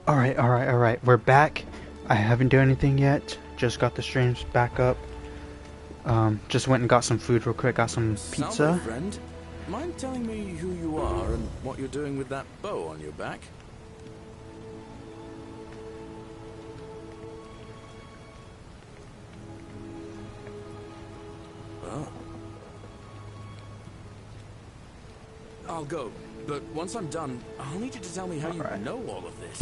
Alright. We're back. I haven't done anything yet. Just got the streams back up. Just went and got some food real quick. Got some Salve, pizza. friend. Mind telling me who you are and what you're doing with that bow on your back? Oh. I'll go, but once I'm done, I'll need you to tell me how you know all of this.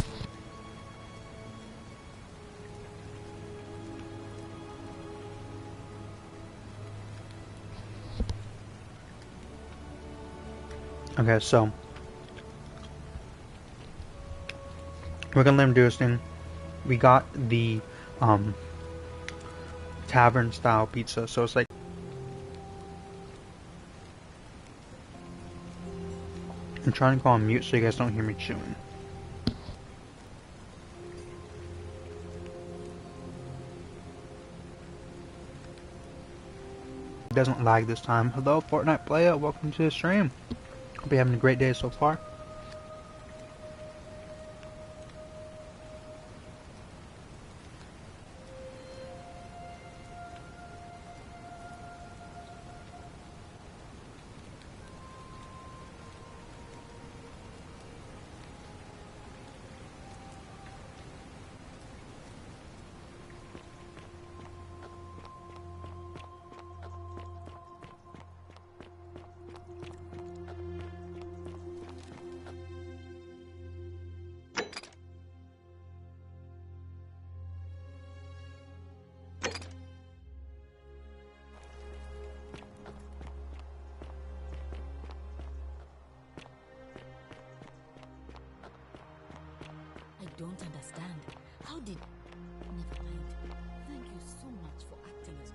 Okay, so we're gonna let him do his thing. We got the tavern style pizza, so it's like I'm trying to go on mute so you guys don't hear me chewing. It doesn't lag this time. Hello, Fortnite player. Welcome to the stream. Hope you're having a great day so far. I don't understand. How did... Never mind. Thank you so much for acting as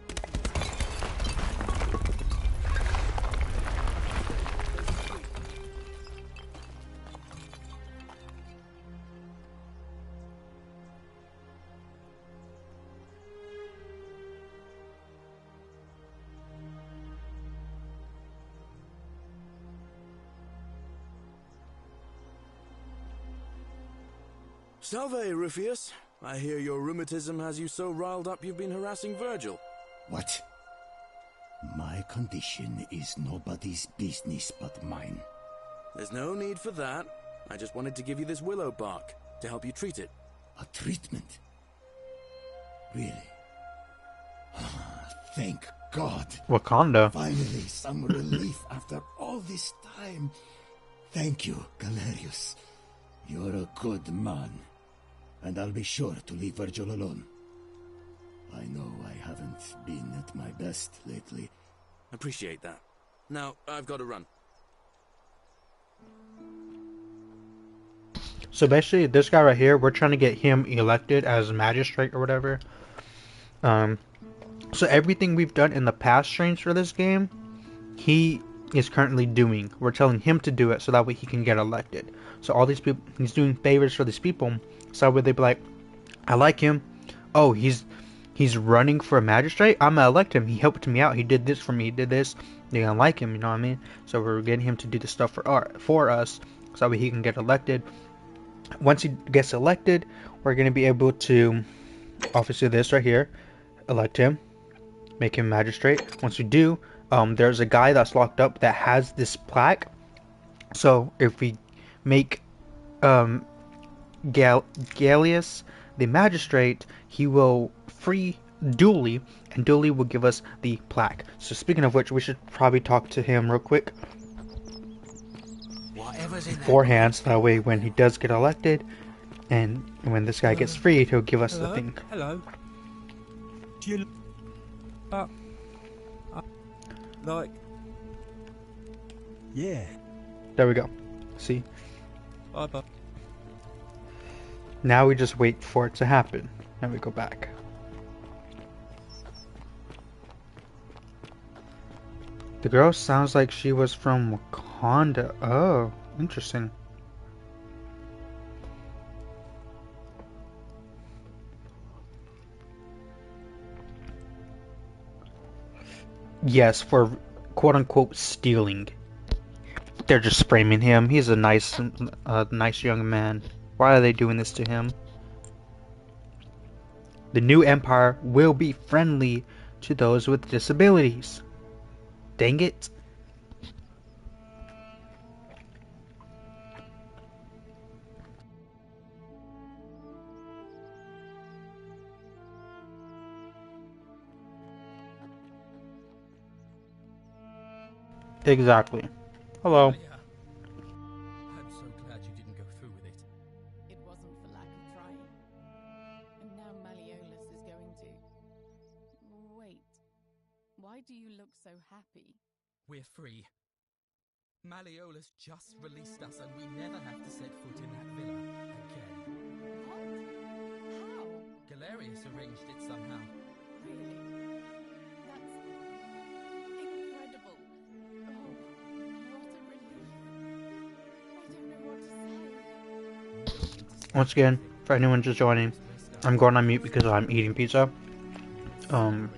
Salve, Rufus. I hear your rheumatism has you so riled up you've been harassing Virgil. What? My condition is nobody's business but mine. There's no need for that. I just wanted to give you this willow bark to help you treat it. A treatment? Really? Thank God. Wakanda. Finally, some relief after all this time. Thank you, Galerius. You're a good man. And I'll be sure to leave Virgil alone. I know I haven't been at my best lately. Appreciate that. Now, I've got to run. So basically, this guy right here, we're trying to get him elected as magistrate or whatever. So everything we've done in the past streams for this game, he is currently doing. We're telling him to do it so that way he can get elected. So all these people, he's doing favors for these people. So that way they be like, I like him. Oh, he's running for a magistrate. I'm gonna elect him. He helped me out. He did this for me. He did this. They're gonna like him. You know what I mean? So we're getting him to do the stuff for us, so that way he can get elected. Once he gets elected, we're gonna be able to, obviously this right here, elect him, make him magistrate. Once we do, there's a guy that's locked up that has this plaque. So if we make Gallius the magistrate, he will free Dooley, and Dooley will give us the plaque. So speaking of which, we should probably talk to him real quick beforehand, so that way when he does get elected and when this guy gets freed, he'll give us the thing. Hello. Do you like? Yeah. There we go. See? Bye. Now we just wait for it to happen. Now we go back. The girl sounds like she was from Wakanda. Oh, interesting. Yes, for quote-unquote stealing. They're just framing him. He's a nice young man. Why are they doing this to him? The new empire will be friendly to those with disabilities. Dang it. Exactly. Hello. Yeah. I'm so glad you didn't go through with it. It wasn't for lack of trying. And now Malln is going to... Wait. Why do you look so happy? We're free. Malleolus just released us and we never have to set foot in that villa again. What? How? Galerius arranged it somehow. Really? That's... incredible. Oh, what a relief. I don't know what to say. Once again, for anyone just joining, I'm going on mute because I'm eating pizza. Properly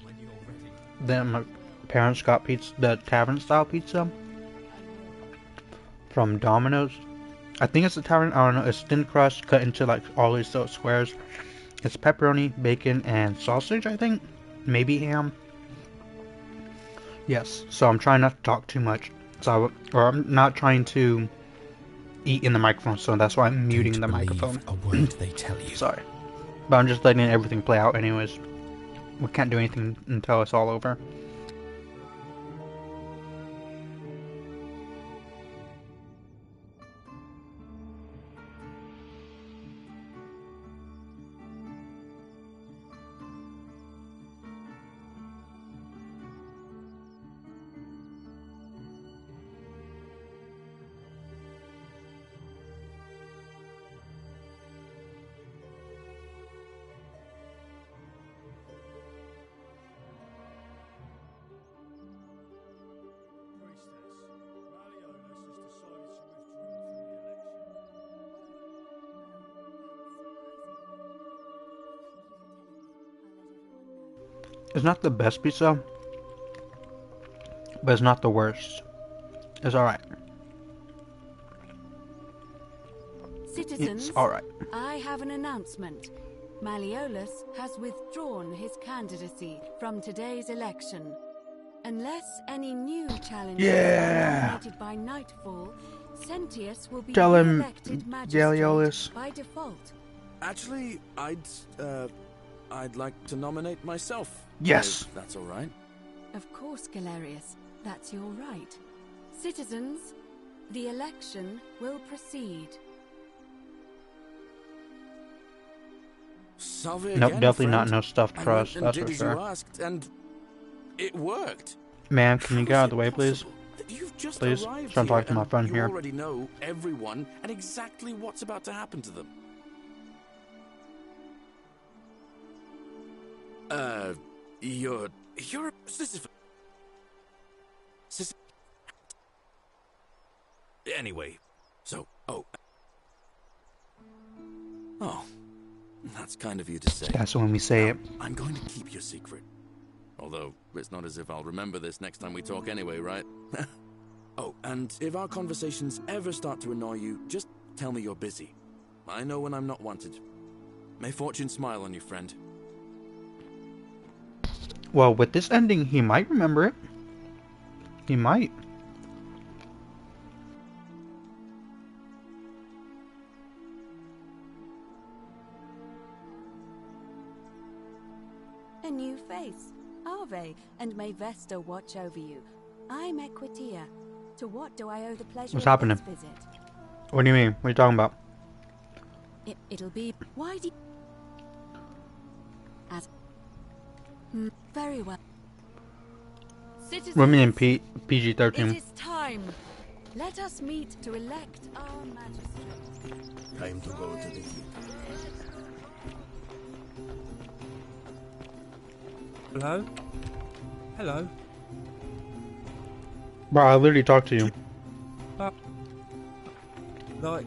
when you're ready. Then my parents got pizza, the tavern style pizza from Domino's. I think it's the tavern, I don't know, it's thin crust cut into like all these little squares. It's pepperoni, bacon, and sausage, I think. Maybe ham. Yes, so I'm trying not to talk too much. Or I'm not trying to eat in the microphone, so that's why I'm muting the microphone. A word they tell you. Sorry. But I'm just letting everything play out anyways. We can't do anything until it's all over. It's not the best pizza, but it's not the worst. It's alright. Citizens, It's alright. I have an announcement. Malleolus has withdrawn his candidacy from today's election. Unless any new challenges Yeah. are nominated by nightfall, Sentius will be Tell him, re-elected magistrate Galliolus. by default. Actually, I'd like to nominate myself. Yes. If that's all right. Of course, Galerius, that's your right. Citizens, the election will proceed. Salve Nope, again, definitely not friend. no stuffed I crust, went and that's did for as sure. you asked, and it worked. Ma'am, can you How get is out of the it way, please? possible that you've just Please? arrived So I'm here talking to my and friend you here. already know everyone and exactly what's about to happen to them. You're a Sisyphus. Anyway, so, oh, that's kind of you to say. That's when we say Now, it. I'm going to keep your secret. Although, it's not as if I'll remember this next time we talk anyway, right? Oh, and if our conversations ever start to annoy you, just tell me you're busy. I know when I'm not wanted. May fortune smile on you, friend. Well, with this ending, he might remember it. He might. A new face, Ave, and may Vesta watch over you. I'm Equitia. To what do I owe the pleasure What's of happening? this visit? What do you mean? What are you talking about? It'll be... Why do you... As... very well. Citizens, Women in it PG-13. is time. Let us meet to elect our magistrate. Time to go to the theater. Hello? Hello? Bro, I literally talked to you. Like...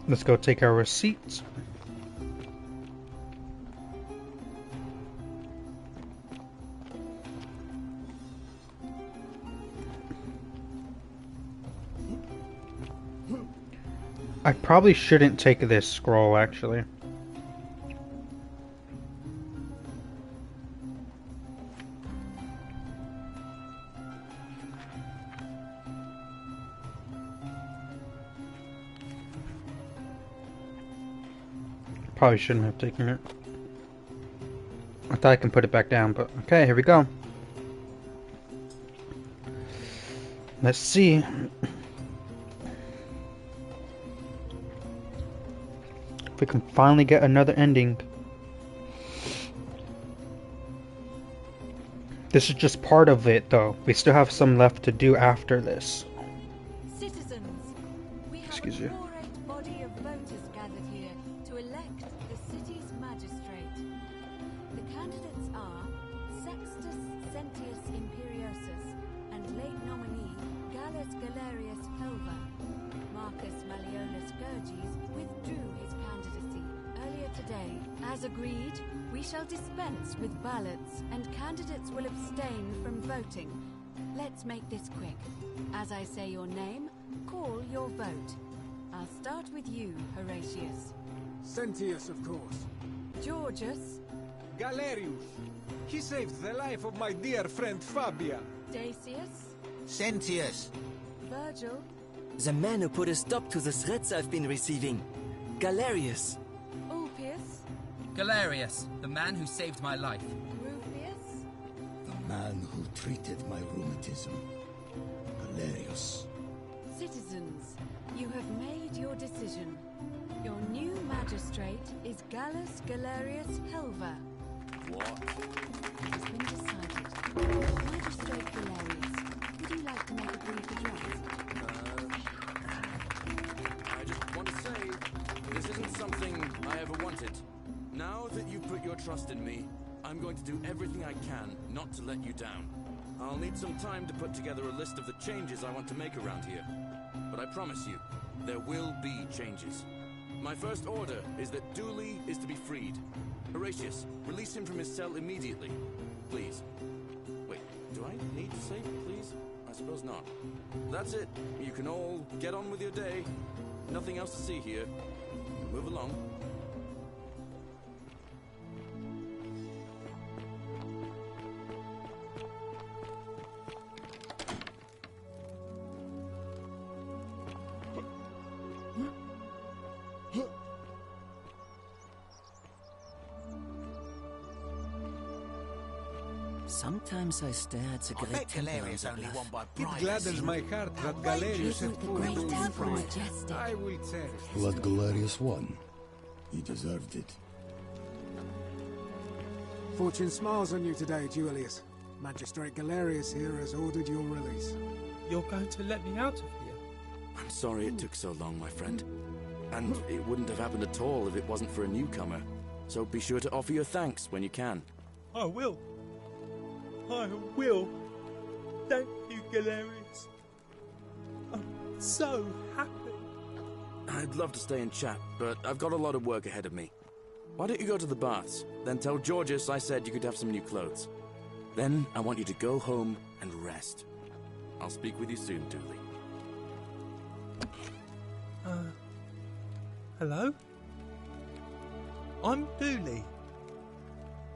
Let's go take our receipts. I probably shouldn't take this scroll, actually. Probably shouldn't have taken it. I thought I can put it back down, but okay, here we go. Let's see. If we can finally get another ending. This is just part of it, though. We still have some left to do after this. Citizens, we have Excuse a you. quorate body of voters gathered here to elect the city's magistrate. The candidates are Sextus Sentius Imperiosus and late nominee Gallus Galerius Helva. Marcus Malleolus Gurges withdrew his candidacy earlier today. As agreed, we shall dispense with ballots and candidates will abstain from voting. Let's make this quick. As I say your name, call your vote. I'll start with you, Horatius. Sentius, of course. Georgius. Galerius. He saved the life of my dear friend Fabia. Dacius. Sentius. Virgil. The man who put a stop to the threats I've been receiving. Galerius. Ulpius. Galerius, the man who saved my life. Rufius. The man who treated my rheumatism. Galerius. Citizens, you have made your decision. Your new magistrate is Gallus Galerius Helva. What? It's been decided. Magistrate Galerius, would you like to make a brief address? I just want to say, this isn't something I ever wanted. Now that you've put your trust in me, I'm going to do everything I can not to let you down. I'll need some time to put together a list of the changes I want to make around here. But I promise you, there will be changes. My first order is that Dooley is to be freed. Horatius, release him from his cell immediately. Please. Wait, do I need to say please? I suppose not. That's it. You can all get on with your day. Nothing else to see here. Move along. Sometimes I stare at the I great bet temple Galerius on only the won bluff. by It bribes. gladdens my heart that Galerius has Isn't the pulled great Dooley temple free. majestic? I will cherish this. What Galerius won. He deserved it. Fortune smiles on you today, Julius. Magistrate Galerius here has ordered your release. You're going to let me out of here? I'm sorry it took so long, my friend. And it wouldn't have happened at all if it wasn't for a newcomer. So be sure to offer your thanks when you can. I will. I will. Thank you, Galerius. I'm so happy. I'd love to stay and chat, but I've got a lot of work ahead of me. Why don't you go to the baths? Then tell Georgius I said you could have some new clothes. Then I want you to go home and rest. I'll speak with you soon, Dooley. Hello? I'm Dooley.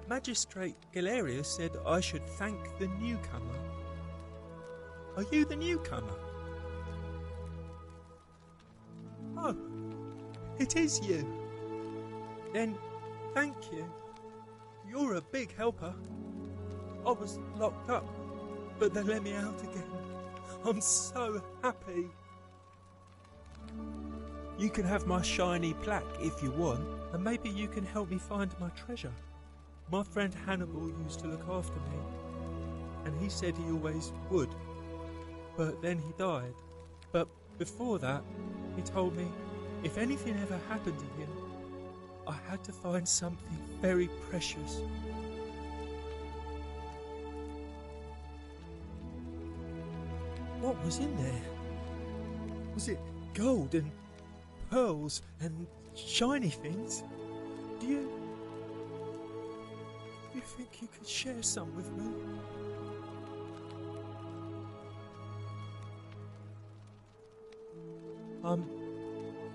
Magistrate Galerius said I should thank the newcomer. Are you the newcomer? Oh, it is you. Then, thank you. You're a big helper. I was locked up, but they let me out again. I'm so happy. You can have my shiny plaque if you want, and maybe you can help me find my treasure. My friend Hannibal used to look after me, and he said he always would. But then he died. But before that, he told me if anything ever happened to him, I had to find something very precious. What was in there? Was it gold and pearls and shiny things? Do you think you could share some with me?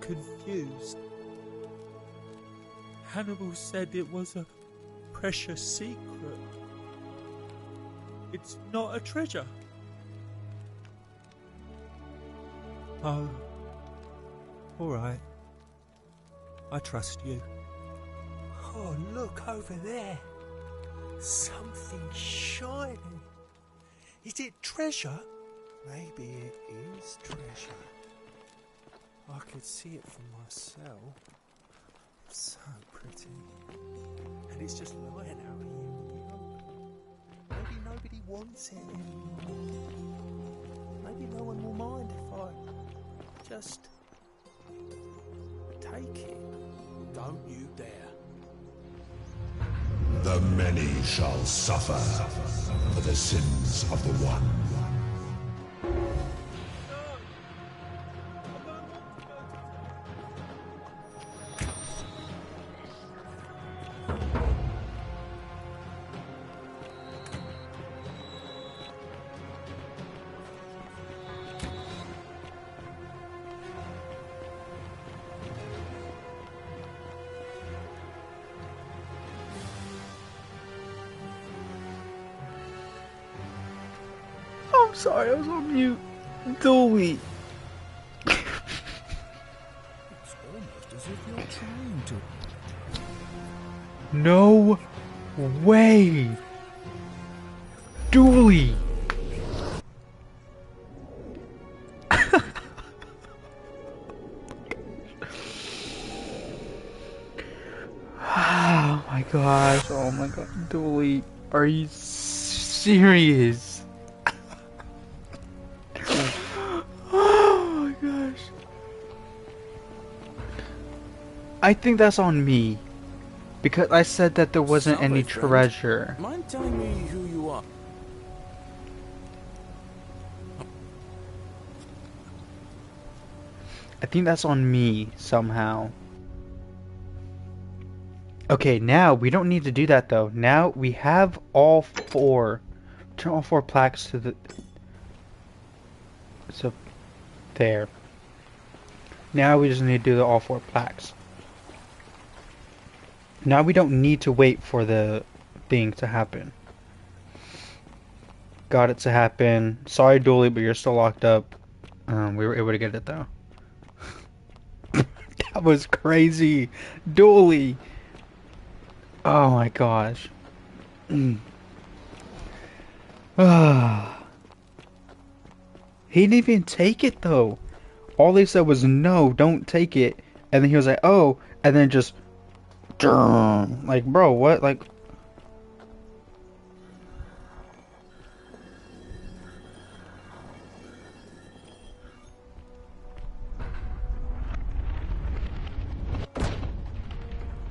confused. Hannibal said it was a precious secret. It's not a treasure. Oh, alright. I trust you. Oh, look over there. Something shiny. Is it treasure? Maybe it is treasure. I could see it for myself. So pretty. And it's just lying out here in the open. Maybe nobody wants it anymore. Maybe no one will mind if I just take it. Don't you dare. The many shall suffer for the sins of the one. I'm sorry, I was on mute. Dooley. It's almost as if you're trying to. No way. Dooley. Oh my gosh. Oh my god. Dooley. Are you serious? Oh my gosh. I think that's on me. Because I said that there wasn't Salve, any friend. treasure. Mind telling me who you are? I think that's on me somehow. Okay, now we don't need to do that though. Now we have all four. Turn all four plaques to the. So, there. Now we just need to do the all four plaques. Now we don't need to wait for the thing to happen. Got it to happen. Sorry, Dooley, but you're still locked up. We were able to get it though. That was crazy, Dooley. Oh my gosh. He didn't even take it though. All they said was no, don't take it. And then he was like, oh, and then just like, bro, what? Like,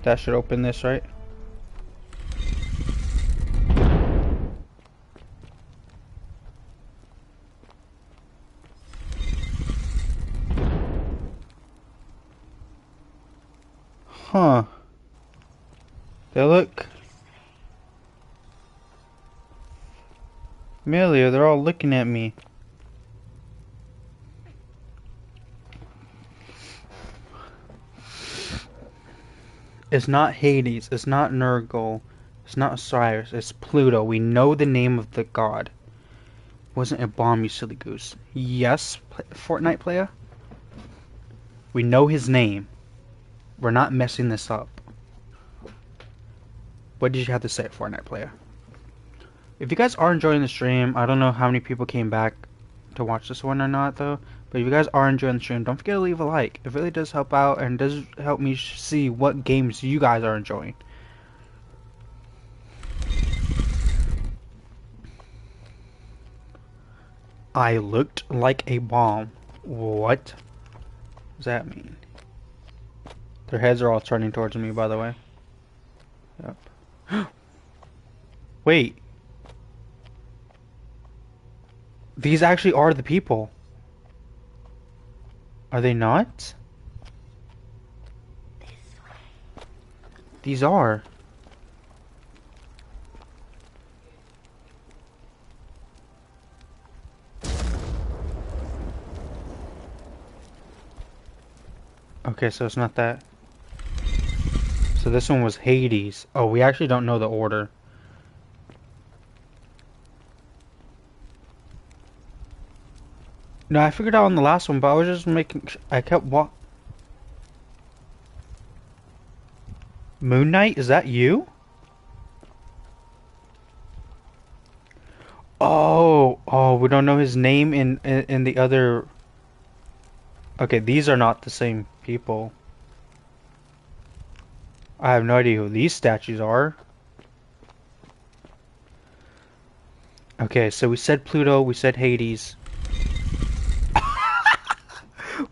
that should open this, right? Huh. They look familiar. They're all looking at me. It's not Hades. It's not Nurgle. It's not Osiris. It's Pluto. We know the name of the god. Wasn't a bomb, you silly goose. Yes, Fortnite player. We know his name. We're not messing this up. What did you have to say, Fortnite player? If you guys are enjoying the stream, I don't know how many people came back to watch this one or not, though. But if you guys are enjoying the stream, don't forget to leave a like. It really does help out and does help me see what games you guys are enjoying. I looked like a bomb. What does that mean? Their heads are all turning towards me, by the way. Yep. Wait. These actually are the people. Are they not? These are. Okay, so it's not that. So this one was Hades. Oh, we actually don't know the order. No, I figured out on the last one, but I was just making. I kept Moon Knight, is that you? Oh, we don't know his name in the other. Okay, these are not the same people. I have no idea who these statues are. Okay, so we said Pluto, we said Hades.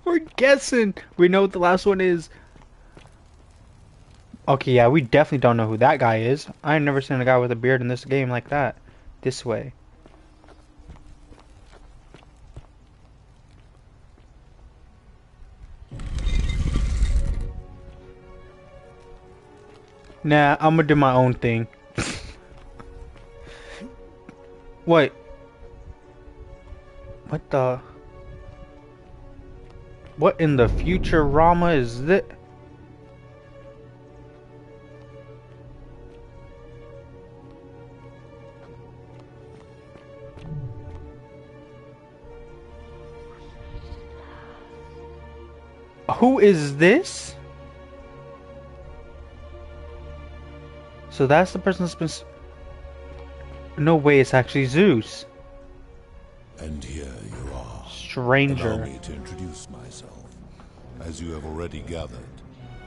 We're guessing. We know what the last one is. Okay, yeah, we definitely don't know who that guy is. I've never seen a guy with a beard in this game like that. This way. Nah, I'm gonna do my own thing. Wait. What the? What in the Futurama is this? Who is this? So that's the person that's been... No way, it's actually Zeus. And here you are. Stranger. Allow me to introduce myself. As you have already gathered,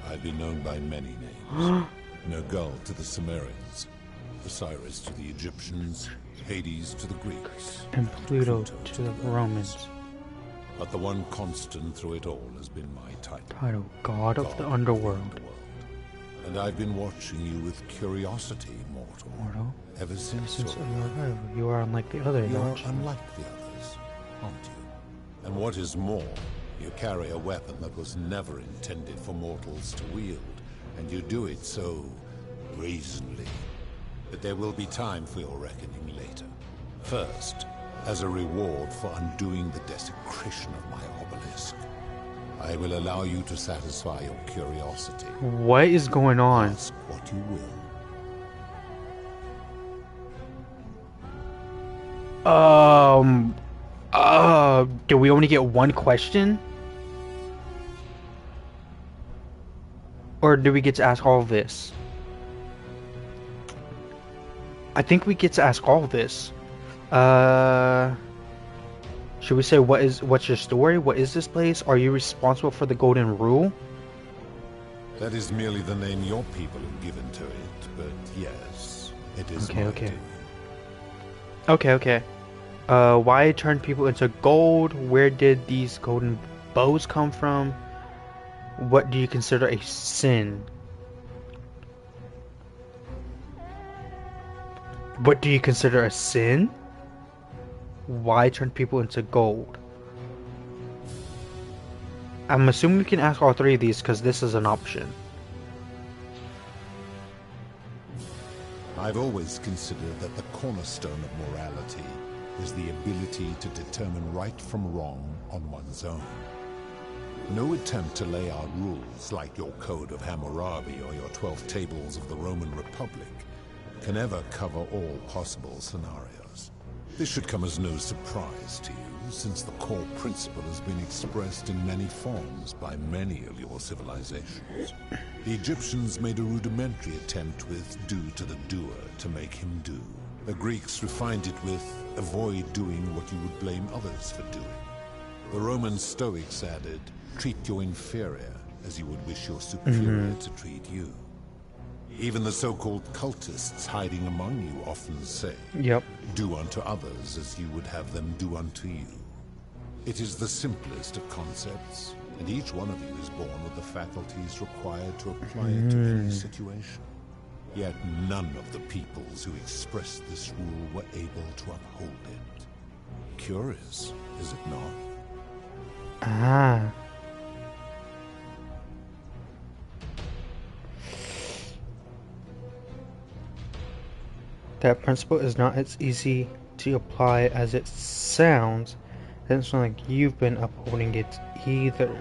I've been known by many names. Nergal to the Sumerians, Osiris to the Egyptians, Hades to the Greeks, and Pluto to the Romans. But the one constant through it all has been my title. God of the Underworld. And I've been watching you with curiosity, mortal. Ever since your arrival, you are unlike the others. You are unlike the others, aren't you? And what is more, you carry a weapon that was never intended for mortals to wield, and you do it so brazenly that there will be time for your reckoning later. First, as a reward for undoing the desecration of my obelisk, I will allow you to satisfy your curiosity. What is going on? Ask what you will. Do we only get one question? Or do we get to ask all of this? I think we get to ask all of this. Should we say what's your story? What is this place? Are you responsible for the Golden Rule? That is merely the name your people have given to it, but yes, it is my doing. Okay. Why turn people into gold? Where did these golden bows come from? What do you consider a sin? What do you consider a sin? Why turn people into gold? I'm assuming we can ask all three of these because this is an option. I've always considered that the cornerstone of morality is the ability to determine right from wrong on one's own. No attempt to lay out rules like your Code of Hammurabi or your 12 Tables of the Roman Republic can ever cover all possible scenarios. This should come as no surprise to you, since the core principle has been expressed in many forms by many of your civilizations. The Egyptians made a rudimentary attempt with do to the doer to make him do. The Greeks refined it with avoid doing what you would blame others for doing. The Roman Stoics added treat your inferior as you would wish your superior to treat you. Even the so-called cultists hiding among you often say, do unto others as you would have them do unto you. It is the simplest of concepts, and each one of you is born with the faculties required to apply it to any situation. Yet none of the peoples who expressed this rule were able to uphold it. Curious, is it not? That principle is not as easy to apply as it sounds. It doesn't sound like you've been upholding it either.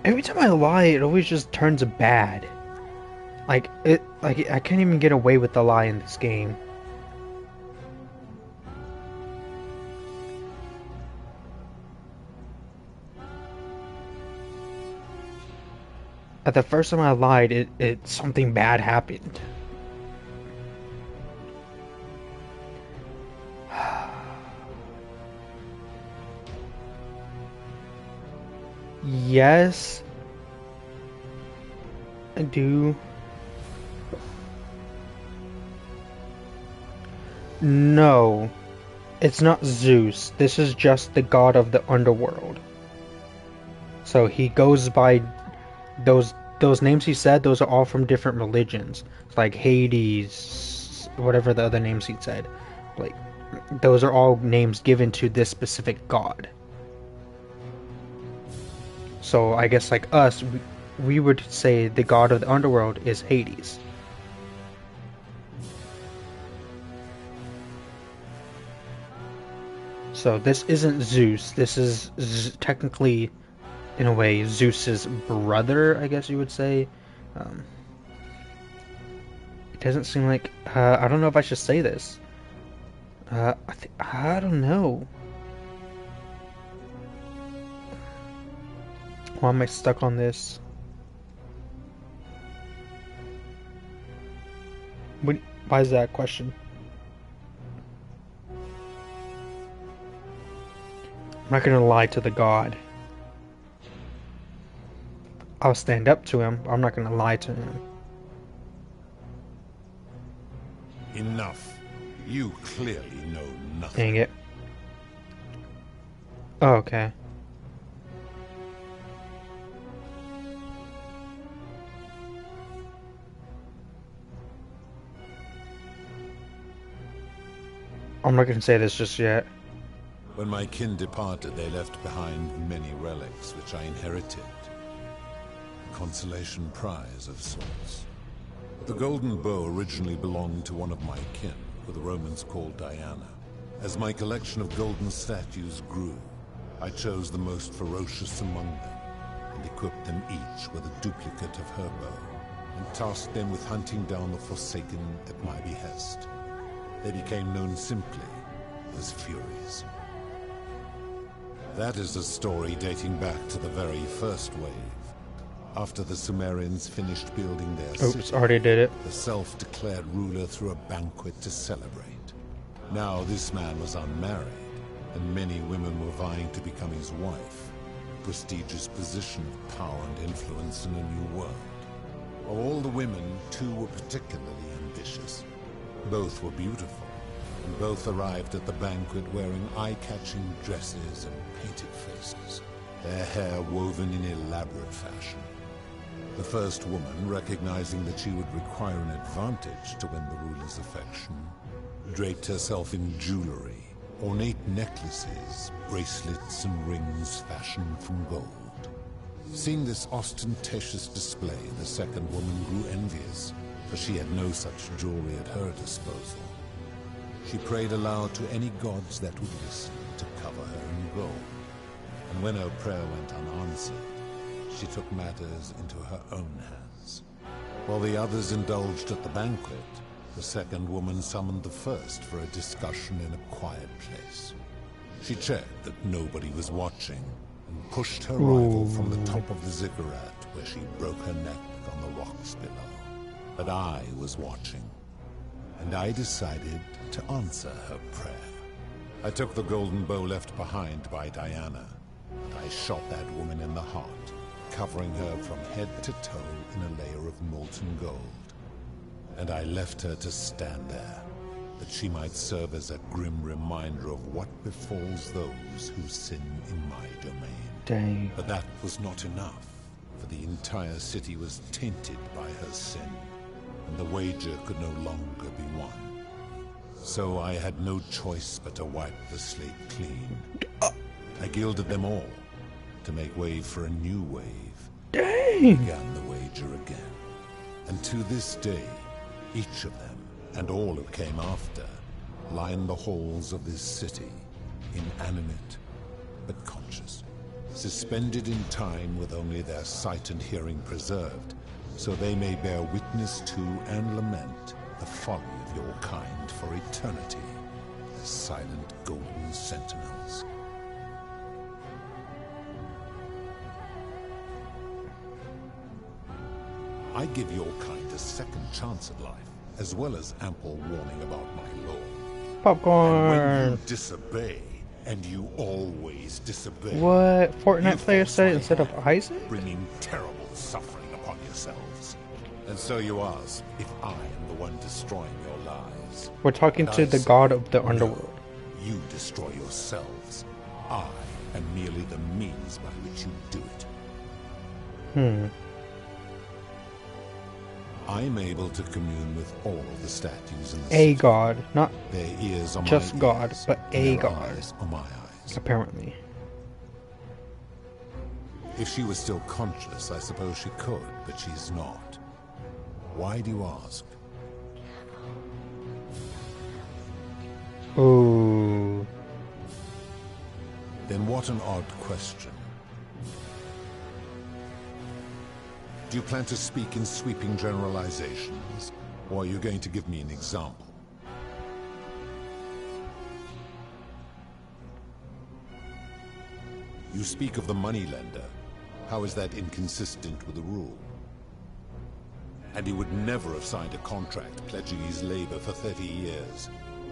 Every time I lie, it always just turns bad. Like I can't even get away with the lie in this game. At the first time I lied, it something bad happened. Yes, I do. No, it's not Zeus. This is just the god of the underworld. So he goes by those names he said. Those are all from different religions. It's like Hades, whatever the other names he said. Like those are all names given to this specific god. So I guess like us, we would say the god of the underworld is Hades. So this isn't Zeus. This is technically, in a way, Zeus's brother, I guess you would say. It doesn't seem like... I don't know if I should say this. I don't know. Why am I stuck on this? Why is that a question? I'm not gonna lie to the god. I'll stand up to him. I'm not gonna lie to him. Enough. You clearly know nothing. Dang it. Oh, okay. I'm not gonna say this just yet. When my kin departed, they left behind many relics which I inherited. A consolation prize of sorts. The golden bow originally belonged to one of my kin, who the Romans called Diana. As my collection of golden statues grew, I chose the most ferocious among them, and equipped them each with a duplicate of her bow, and tasked them with hunting down the Forsaken at my behest. They became known simply as Furies. That is a story dating back to the very first wave. After the Sumerians finished building their city, already did it. the self-declared ruler threw a banquet to celebrate. Now this man was unmarried, and many women were vying to become his wife, a prestigious position of power and influence in a new world. Of all the women, two were particularly ambitious. Both were beautiful, and both arrived at the banquet wearing eye-catching dresses and painted faces, their hair woven in elaborate fashion. The first woman, recognizing that she would require an advantage to win the ruler's affection, draped herself in jewelry, ornate necklaces, bracelets, and rings fashioned from gold. Seeing this ostentatious display, the second woman grew envious, for she had no such jewelry at her disposal. She prayed aloud to any gods that would listen to cover her in gold. And when her prayer went unanswered, she took matters into her own hands. While the others indulged at the banquet, the second woman summoned the first for a discussion in a quiet place. She checked that nobody was watching, and pushed her rival from the top of the ziggurat, where she broke her neck on the rocks below. But I was watching, and I decided to answer her prayer. I took the golden bow left behind by Diana, and I shot that woman in the heart, covering her from head to toe in a layer of molten gold. And I left her to stand there, that she might serve as a grim reminder of what befalls those who sin in my domain. Dang. But that was not enough, for the entire city was tainted by her sin, and the wager could no longer be won. So I had no choice but to wipe the slate clean. I gilded them all, to make way for a new wave. Dang! Began the wager again. And to this day, each of them, and all who came after, line the halls of this city, inanimate but conscious. suspended in time with only their sight and hearing preserved, so they may bear witness to and lament the folly of your kind for eternity, as silent golden sentinels. I give your kind a second chance at life, as well as ample warning about my law. Popcorn. And when you disobey, and you always disobey. What? Fortnite you player force said my it instead of hand, Isaac? bringing terrible suffering upon yourselves. And so you ask if I am the one destroying your lives. We're talking And to I the say, god of the no, underworld. you destroy yourselves. I am merely the means by which you do it. I'm able to commune with all the statues in the A city. god, not Their ears are just my god, ears, but and a their god. eyes are my eyes. Apparently. If she was still conscious, I suppose she could, but she's not. Why do you ask? Ooh. Then what an odd question. Do you plan to speak in sweeping generalizations, or are you going to give me an example? You speak of the moneylender. How is that inconsistent with the rule? And he would never have signed a contract pledging his labor for 30 years.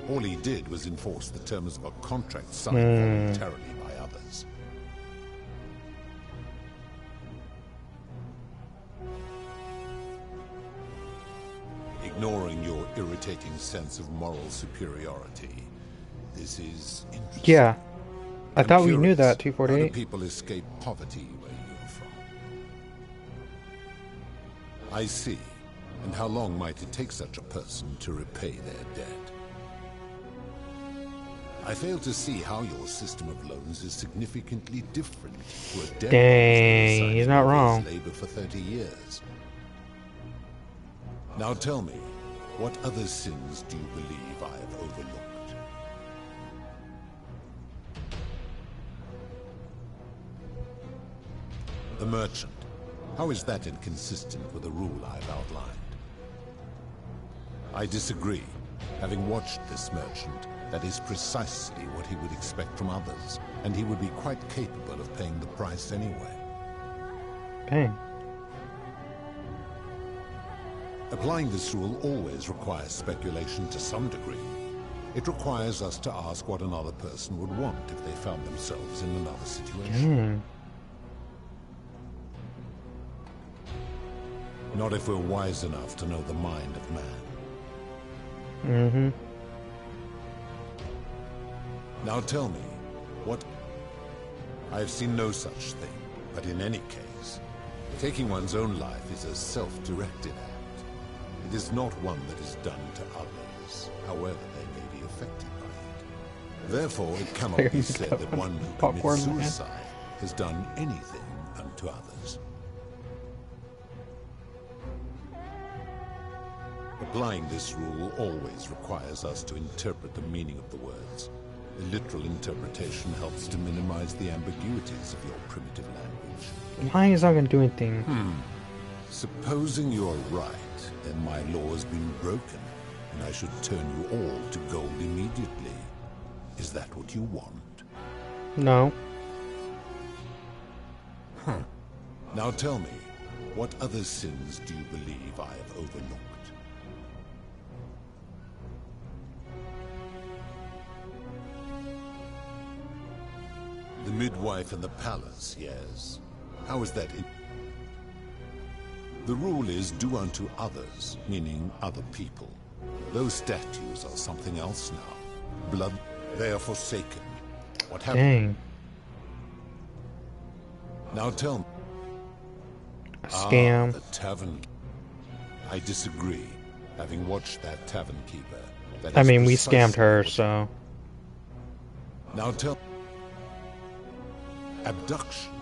All he did was enforce the terms of a contract signed voluntarily by others. Ignoring your irritating sense of moral superiority, this is interesting. Yeah. I I'm thought we knew curious, that, How do 248. people escape poverty where you're from? I see. And how long might it take such a person to repay their debt? I fail to see how your system of loans is significantly different to a debt Dang, he's not wrong. labor for 30 years. Now tell me, what other sins do you believe I have overlooked? The merchant. How is that inconsistent with the rule I've outlined? I disagree. Having watched this merchant, that is precisely what he would expect from others, and he would be quite capable of paying the price anyway. Dang. Applying this rule always requires speculation to some degree. It requires us to ask what another person would want if they found themselves in another situation. Not if we're wise enough to know the mind of man. Now tell me, what... I've seen no such thing, but in any case, taking one's own life is a self-directed act. It is not one that is done to others, however they may be affected by it. Therefore, it cannot be said that one who commits suicide has done anything unto others. Applying this rule always requires us to interpret the meaning of the words. A literal interpretation helps to minimize the ambiguities of your primitive language. Lying is not going to do anything. Supposing you're right, then my law has been broken, and I should turn you all to gold immediately. Is that what you want? No. Now tell me, what other sins do you believe I have overlooked? The midwife in the palace, yes. How is that in... The rule is do unto others, meaning other people. Those statues are something else now. Blood, they are forsaken. What happened? Dang. Now tell me. A scam. The tavern. I disagree. Having watched that tavern keeper. That I is mean, we precisely scammed her, what- so... Now tell... Abduction?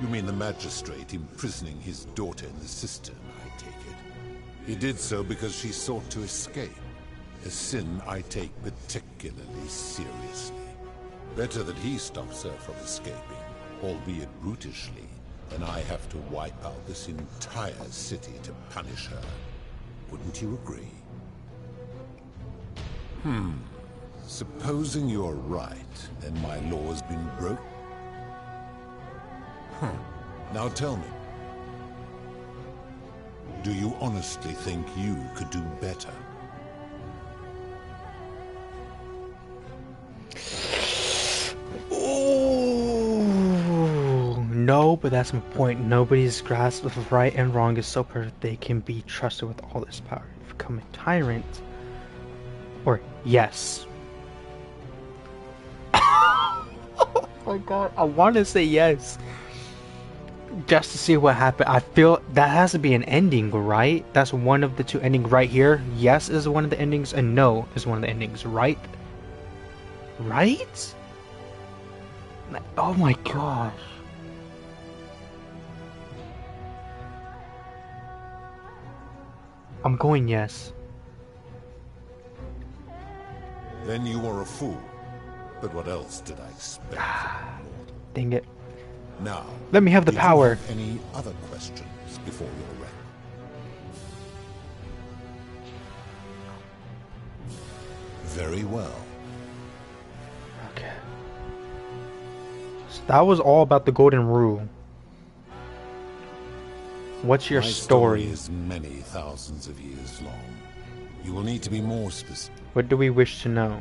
You mean the magistrate imprisoning his daughter in the cistern, I take it. He did so because she sought to escape. A sin I take particularly seriously. Better that he stops her from escaping, albeit brutishly, then I have to wipe out this entire city to punish her. Wouldn't you agree? Supposing you're right, then my law has been broke. Now tell me, do you honestly think you could do better? Ooh, no, but that's my point. Nobody's grasp of right and wrong is so perfect they can be trusted with all this power. Become a tyrant. Or yes. Oh my god, I want to say yes. Just to see what happened. I feel that has to be an ending, right? That's one of the two endings right here. Yes is one of the endings, and no is one of the endings, right? Right? Oh my gosh. I'm going yes. Then you are a fool. But what else did I expect? Dang it. Now, let me have the power. Do you have any other questions before you're ready? Very well. Okay. So that was all about the Golden Rule. What's your story? My story is many thousands of years long. You will need to be more specific. What do we wish to know?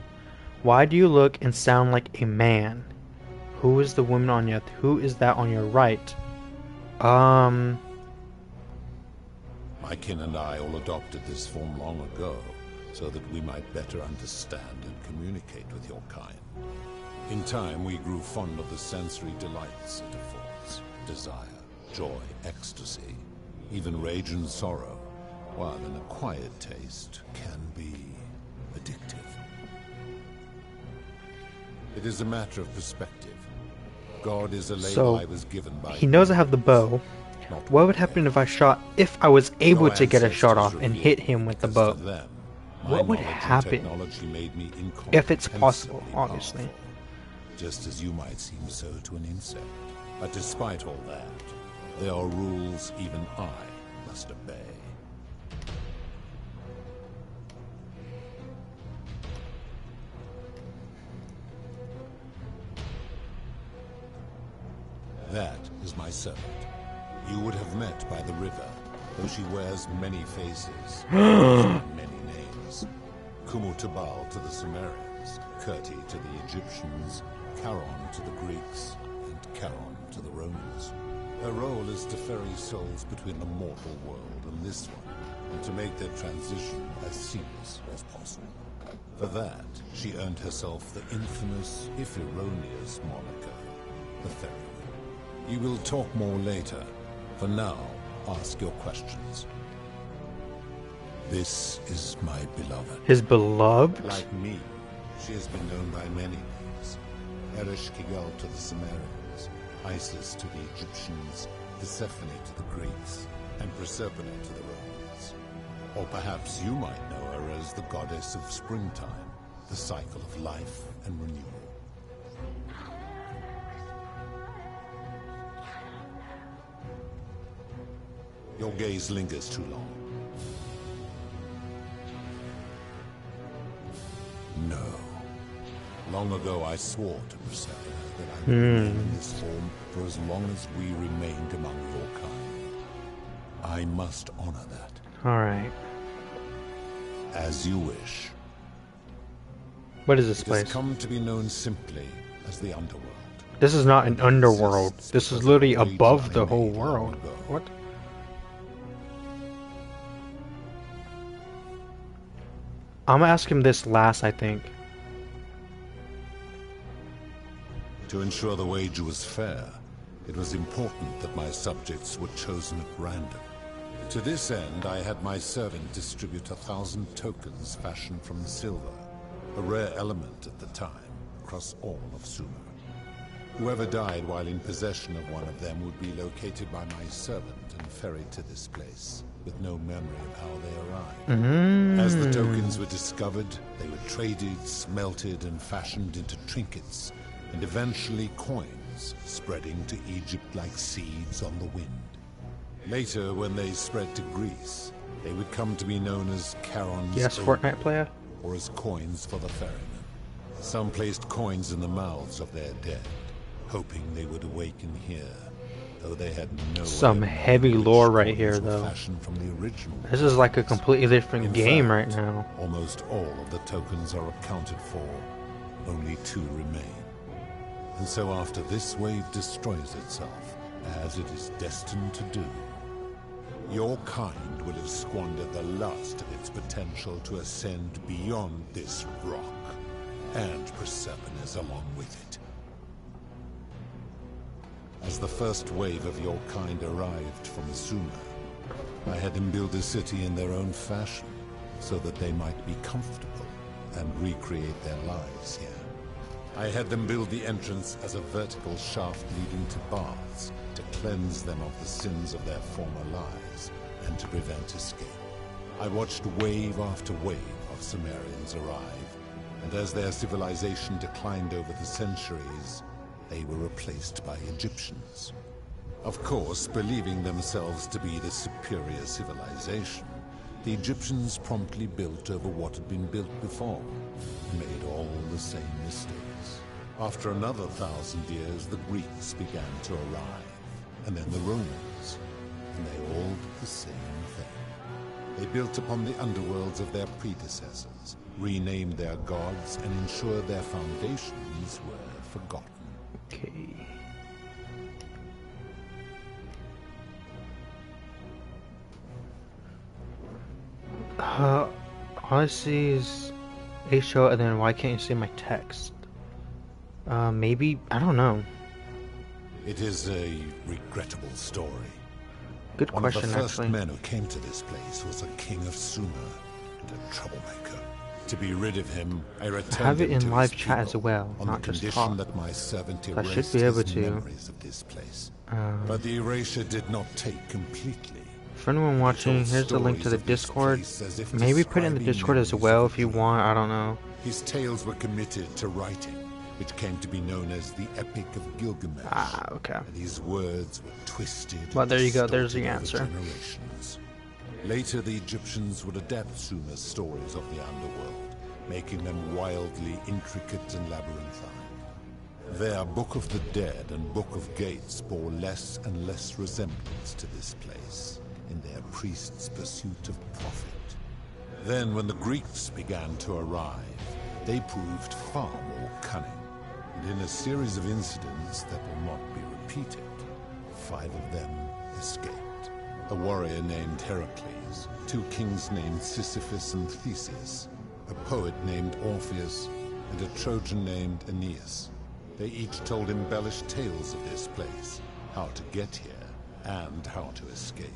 Why do you look and sound like a man? Who is the woman on your who is that on your right? My kin and I all adopted this form long ago, so that we might better understand and communicate with your kind. In time, we grew fond of the sensory delights it affords. Desire, joy, ecstasy, even rage and sorrow, while an acquired taste can be addictive. It is a matter of perspective. God is a label I was given by he knows I have the bow. What would happen if I was able to get a shot off and hit him with the bow? What would happen? If it's possible, obviously. Just as you might seem so to an insect. But despite all that, there are rules even I must obey. That is my servant. You would have met by the river, though she wears many faces, many names. Kumutabal to the Sumerians, Kirti to the Egyptians, Charon to the Greeks, and Charon to the Romans. Her role is to ferry souls between the mortal world and this one, and to make their transition as seamless as possible. For that, she earned herself the infamous, if erroneous, moniker, the Ferryman. You will talk more later. For now, ask your questions. This is my beloved. His beloved? Like me, she has been known by many names. Ereshkigal to the Sumerians, Isis to the Egyptians, Persephone to the Greeks, and Proserpine to the Romans. Or perhaps you might know her as the goddess of springtime, the cycle of life and renewal. Your gaze lingers too long. No. Long ago I swore to Persephone that I would remain in this form for as long as we remained among your kind. I must honor that. Alright. As you wish. What is this place? It has come to be known simply as the Underworld. This is not an underworld. This is literally above the whole world. What? I'm gonna ask him this last, I think. To ensure the wager was fair, it was important that my subjects were chosen at random. To this end, I had my servant distribute 1,000 tokens fashioned from silver, a rare element at the time, across all of Sumer. Whoever died while in possession of one of them would be located by my servant and ferried to this place, with no memory of how they arrived. As the tokens were discovered, they were traded, smelted, and fashioned into trinkets, and eventually coins, spreading to Egypt like seeds on the wind. Later, when they spread to Greece, they would come to be known as Charon's Yes, Fortnite player. or as coins for the ferryman. Some placed coins in the mouths of their dead, hoping they would awaken here, though they had no Some way of heavy knowing which lore right coins here, were though. fashioned from the original This is like a completely different In game fact, right now. Almost all of the tokens are accounted for. Only 2 remain. And so after this wave destroys itself, as it is destined to do, your kind will have squandered the last of its potential to ascend beyond this rock, and Persephone's along with it. As the first wave of your kind arrived from Sumer, I had them build a city in their own fashion, so that they might be comfortable and recreate their lives here. I had them build the entrance as a vertical shaft leading to baths, to cleanse them of the sins of their former lives, and to prevent escape. I watched wave after wave of Sumerians arrive, and as their civilization declined over the centuries, they were replaced by Egyptians. Of course, believing themselves to be the superior civilization, the Egyptians promptly built over what had been built before, and made all the same mistakes. After another 1,000 years, the Greeks began to arrive, and then the Romans, and they all did the same thing. They built upon the underworlds of their predecessors, renamed their gods, and ensured their foundations were forgotten. Okay. All I see is a show, and then why can't you see my text? Maybe, I don't know. It is a regrettable story. Good question, One of the first actually. men who came to this place was a king of Sumer and a troublemaker. To be rid of him, I returned Have it him to in live his chat as people well, on not the just condition talk. that my servant I should erased be able his to. memories of this place. But the erasure did not take completely. For anyone watching, here's the link to the Discord. Maybe put it in the Discord as well if you want, I don't know. His tales were committed to writing, which came to be known as the Epic of Gilgamesh. Ah, okay. And his words were twisted. Well, and there you go, there's the distorted over answer. generations. Later, the Egyptians would adapt Sumer's stories of the underworld, making them wildly intricate and labyrinthine. Their Book of the Dead and Book of Gates bore less and less resemblance to this place in their priests' pursuit of profit. Then, when the Greeks began to arrive, they proved far more cunning, and in a series of incidents that will not be repeated, 5 of them escaped. A warrior named Heracles, 2 kings named Sisyphus and Theseus, a poet named Orpheus, and a Trojan named Aeneas. They each told embellished tales of this place, how to get here, and how to escape.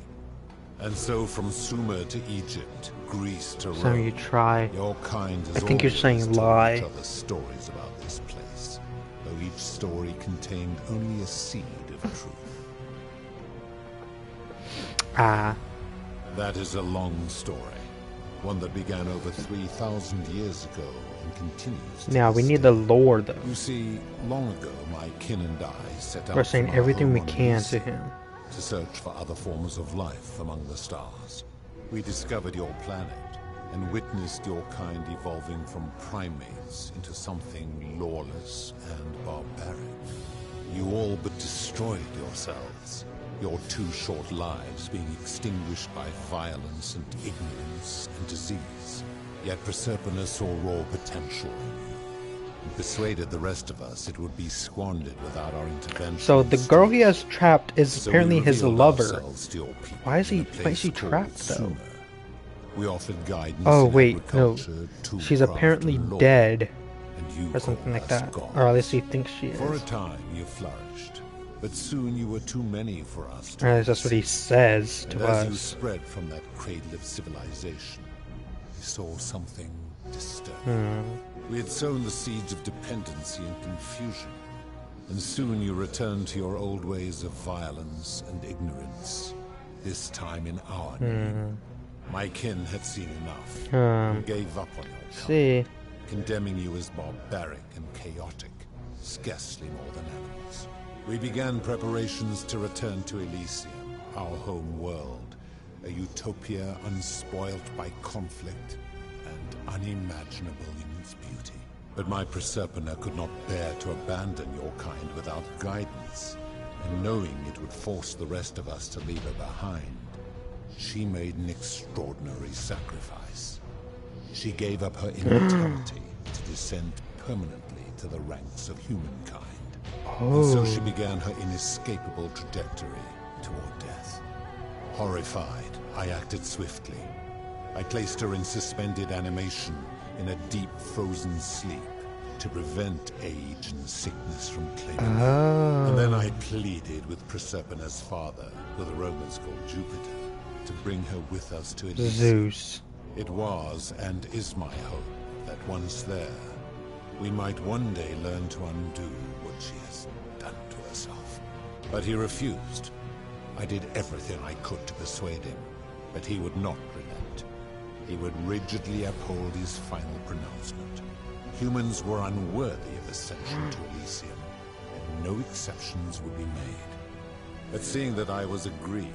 And so from Sumer to Egypt, Greece to So Rome, you try. your kind has I think you're always saying told lie. each other stories about this place, though each story contained only a seed of truth. Ah, That is a long story, one that began over 3,000 years ago and continues to now we this need day. the lore though. You see, long ago my kin and I set out We're saying from our everything home we on can Mlln to him. to search for other forms of life among the stars. We discovered your planet and witnessed your kind evolving from primates into something lawless and barbaric. You all but destroyed yourselves, your 2 short lives being extinguished by violence and ignorance and disease. Yet Persephone saw raw potential in you, and persuaded the rest of us it would be squandered without our intervention. So the girl he has trapped is So apparently we his revealed lover. ourselves to your people Why is in he? a Why is place he called trapped though? Sumer. We offered guidance Oh in wait, no. agriculture, toolcraft, She's apparently and law, dead, and you or something called like us that, gods. or at least he thinks she is. For a time, you flourished, but soon you were too many for us to Or at least that's what he says and to as you us. spread from that cradle of civilization, we saw something disturbing. We had sown the seeds of dependency and confusion, and soon you returned to your old ways of violence and ignorance, this time in our name. My kin had seen enough and gave up on your kind, See, condemning you as barbaric and chaotic, scarcely more than animals. We began preparations to return to Elysium, our home world, a utopia unspoilt by conflict and unimaginable in its beauty. But my Proserpina could not bear to abandon your kind without guidance, and knowing it would force the rest of us to leave her behind, she made an extraordinary sacrifice. She gave up her immortality to descend permanently to the ranks of humankind. And so she began her inescapable trajectory toward death. Horrified, I acted swiftly. I placed her in suspended animation in a deep frozen sleep to prevent age and sickness from claiming her. And then I pleaded with Proserpina's father, who the Romans called Jupiter, to bring her with us to Elysium. Zeus. It was and is my hope that once there, we might one day learn to undo what she has done to herself. But he refused. I did everything I could to persuade him, but he would not relent. He would rigidly uphold his final pronouncement. Humans were unworthy of ascension to Elysium, and no exceptions would be made. But seeing that I was aggrieved,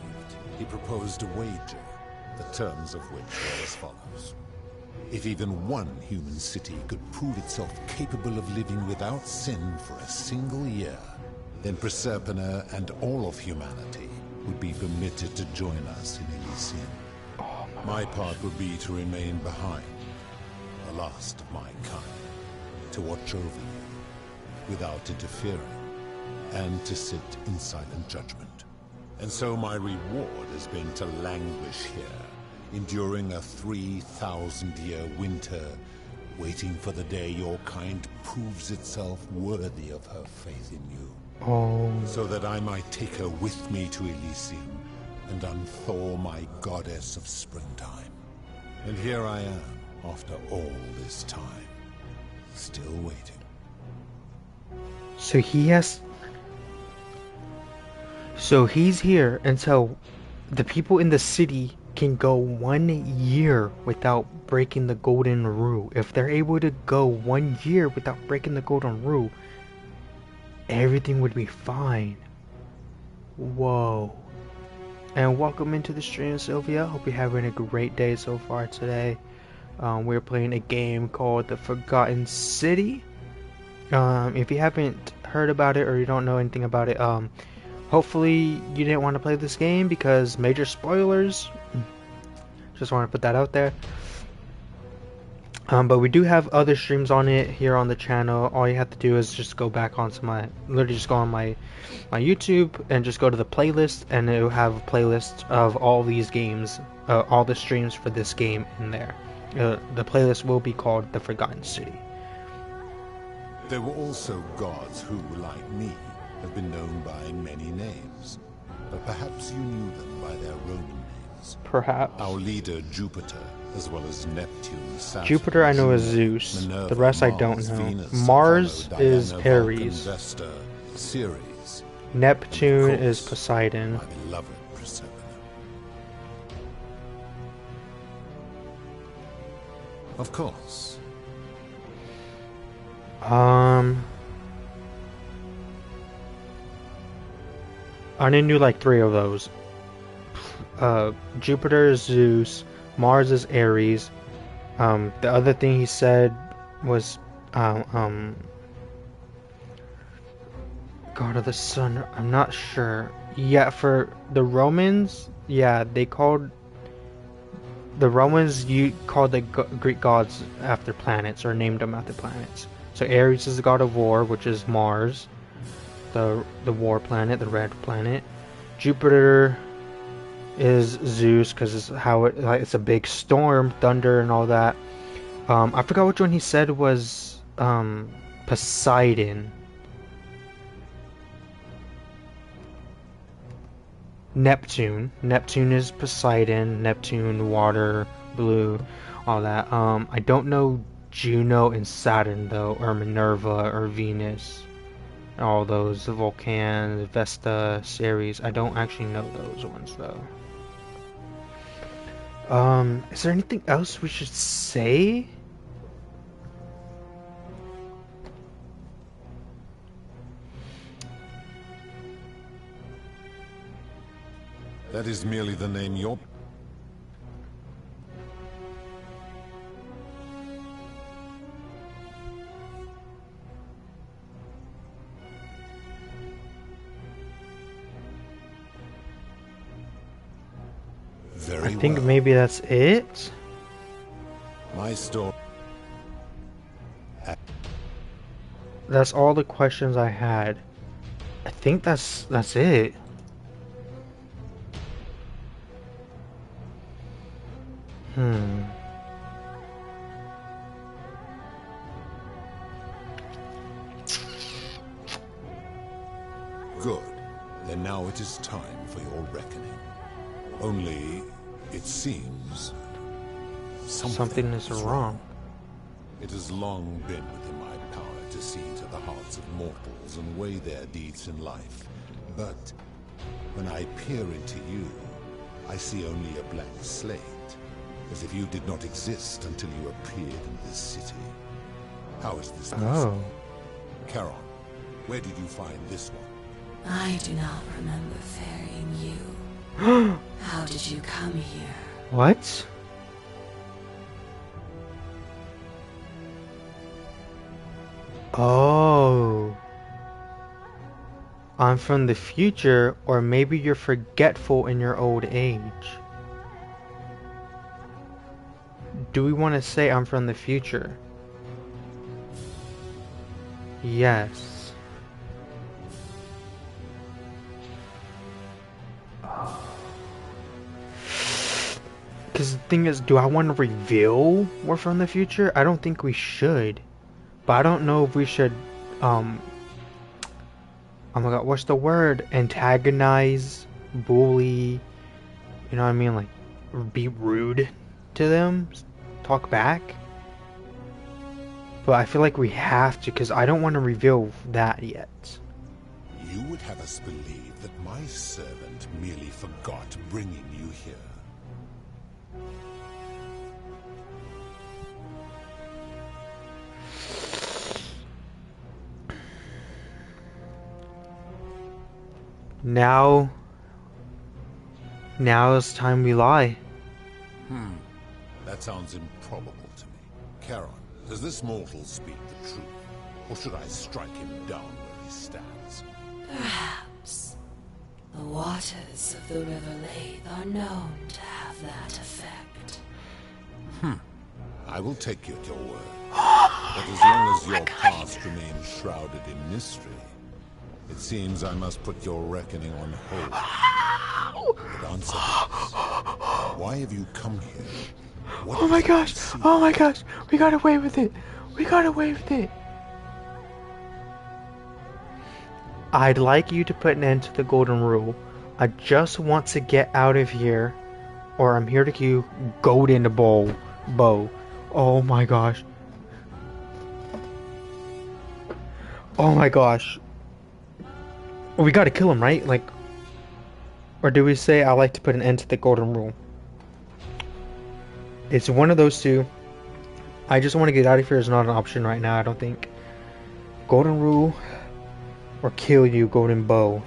he proposed a wager, the terms of which were as follows. If even one human city could prove itself capable of living without sin for a single year, then Proserpina and all of humanity would be permitted to join us in Elysium. My part would be to remain behind, the last of my kind, to watch over you without interfering, and to sit in silent judgment. And so my reward has been to languish here, enduring a 3,000-year winter, waiting for the day your kind proves itself worthy of her faith in you. So that I might take her with me to Elysium and unthaw my goddess of springtime. And here I am, after all this time, still waiting. So he's here until the people in the city can go 1 year without breaking the golden rule. If they're able to go 1 year without breaking the golden rule, everything would be fine. Whoa. And welcome into the stream, Sylvia. Hope you're having a great day so far today. We're playing a game called The Forgotten City. If you haven't heard about it or you don't know anything about it, hopefully you didn't want to play this game because major spoilers. Just want to put that out there. But we do have other streams on it here on the channel. All you have to do is just go back onto literally just go on my YouTube and just go to the playlist, and it will have a playlist of all these games, all the streams for this game in there. The playlist will be called The Forgotten City. There were also gods who, like me, have been known by many names, but perhaps you knew them by their Roman names. Perhaps. Our leader, Jupiter, as well as Neptune, Saturn, Jupiter I know is Juno, Zeus. Minerva, The rest I Mars, don't know. Venus, Mars Apollo, is Diana, Aries. Vulcan, Vesta, Ceres. Neptune And of is course, Poseidon. my beloved Proserpina. Of course. I only knew like 3 of those. Jupiter is Zeus, Mars is Aries. The other thing he said was God of the Sun. I'm not sure. Yeah, for the Romans, yeah, they called the Romans called the Greek gods after planets, or named them after planets. So Ares is the god of war, which is Mars, the war planet, the red planet. Jupiter is Zeus because it's it's a big storm, thunder, and all that. I forgot which one he said was Poseidon. Neptune is Poseidon. Neptune, water, blue, all that. I don't know Juno and Saturn though, or Minerva or Venus, all those, the Vulcan, Vesta, Ceres. I don't actually know those ones though. Is there anything else we should say? That is merely the name you're... Very I think well. maybe that's it. My story... That's all the questions I had. I think that's it. Good. Then now it is time for your reckoning. Only, it seems... Something is wrong. It has long been within my power to see into the hearts of mortals and weigh their deeds in life. But when I peer into you, I see only a blank slate, as if you did not exist until you appeared in this city. How is this possible? Charon, where did you find this one? I do not remember ferrying you. How did you come here? What? Oh. I'm from the future, or maybe you're forgetful in your old age. Do we want to say I'm from the future? Yes. Because the thing is, do I want to reveal we're from the future? I don't think we should. But I don't know if we should, oh my god, what's the word? Antagonize, bully, you know what I mean? Like, be rude to them, talk back. But I feel like we have to, because I don't want to reveal that yet. You would have us believe that my servant merely forgot bringing you here. Now is time we lie. That sounds improbable to me. Charon, does this mortal speak the truth? Or should I strike him down where he stands? Perhaps. The waters of the River Lathe are known to have that effect. I will take you at your word. But as long as your past remains shrouded in mystery, it seems I must put your reckoning on hold. But answer this. Why have you come here? What Oh my is it gosh! you see? Oh my gosh! We got away with it! We got away with it! I'd like you to put an end to the golden rule. I just want to get out of here, or I'm here to kill golden bow. Oh my gosh. Oh my gosh. We gotta kill him, right? Like, or do we say I like to put an end to the golden rule? It's one of those two. I just want to get out of here is not an option right now, I don't think. Golden rule or kill you, golden bow.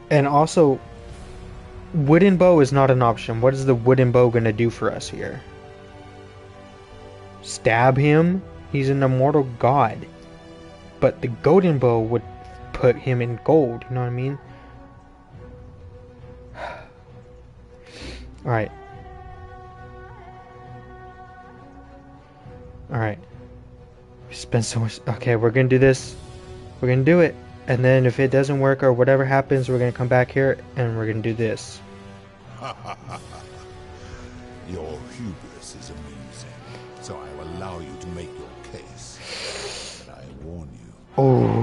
And also, wooden bow is not an option. What is the wooden bow gonna do for us here? Stab him? He's an immortal god. But the golden bow would put him in gold, you know what I mean? Alright. Alright. We spent so much... Okay, we're gonna do this. We're gonna do it. And then if it doesn't work or whatever happens, we're gonna come back here and we're gonna do this. Your hubris is amusing, so I will allow you to make your case. But I warn you,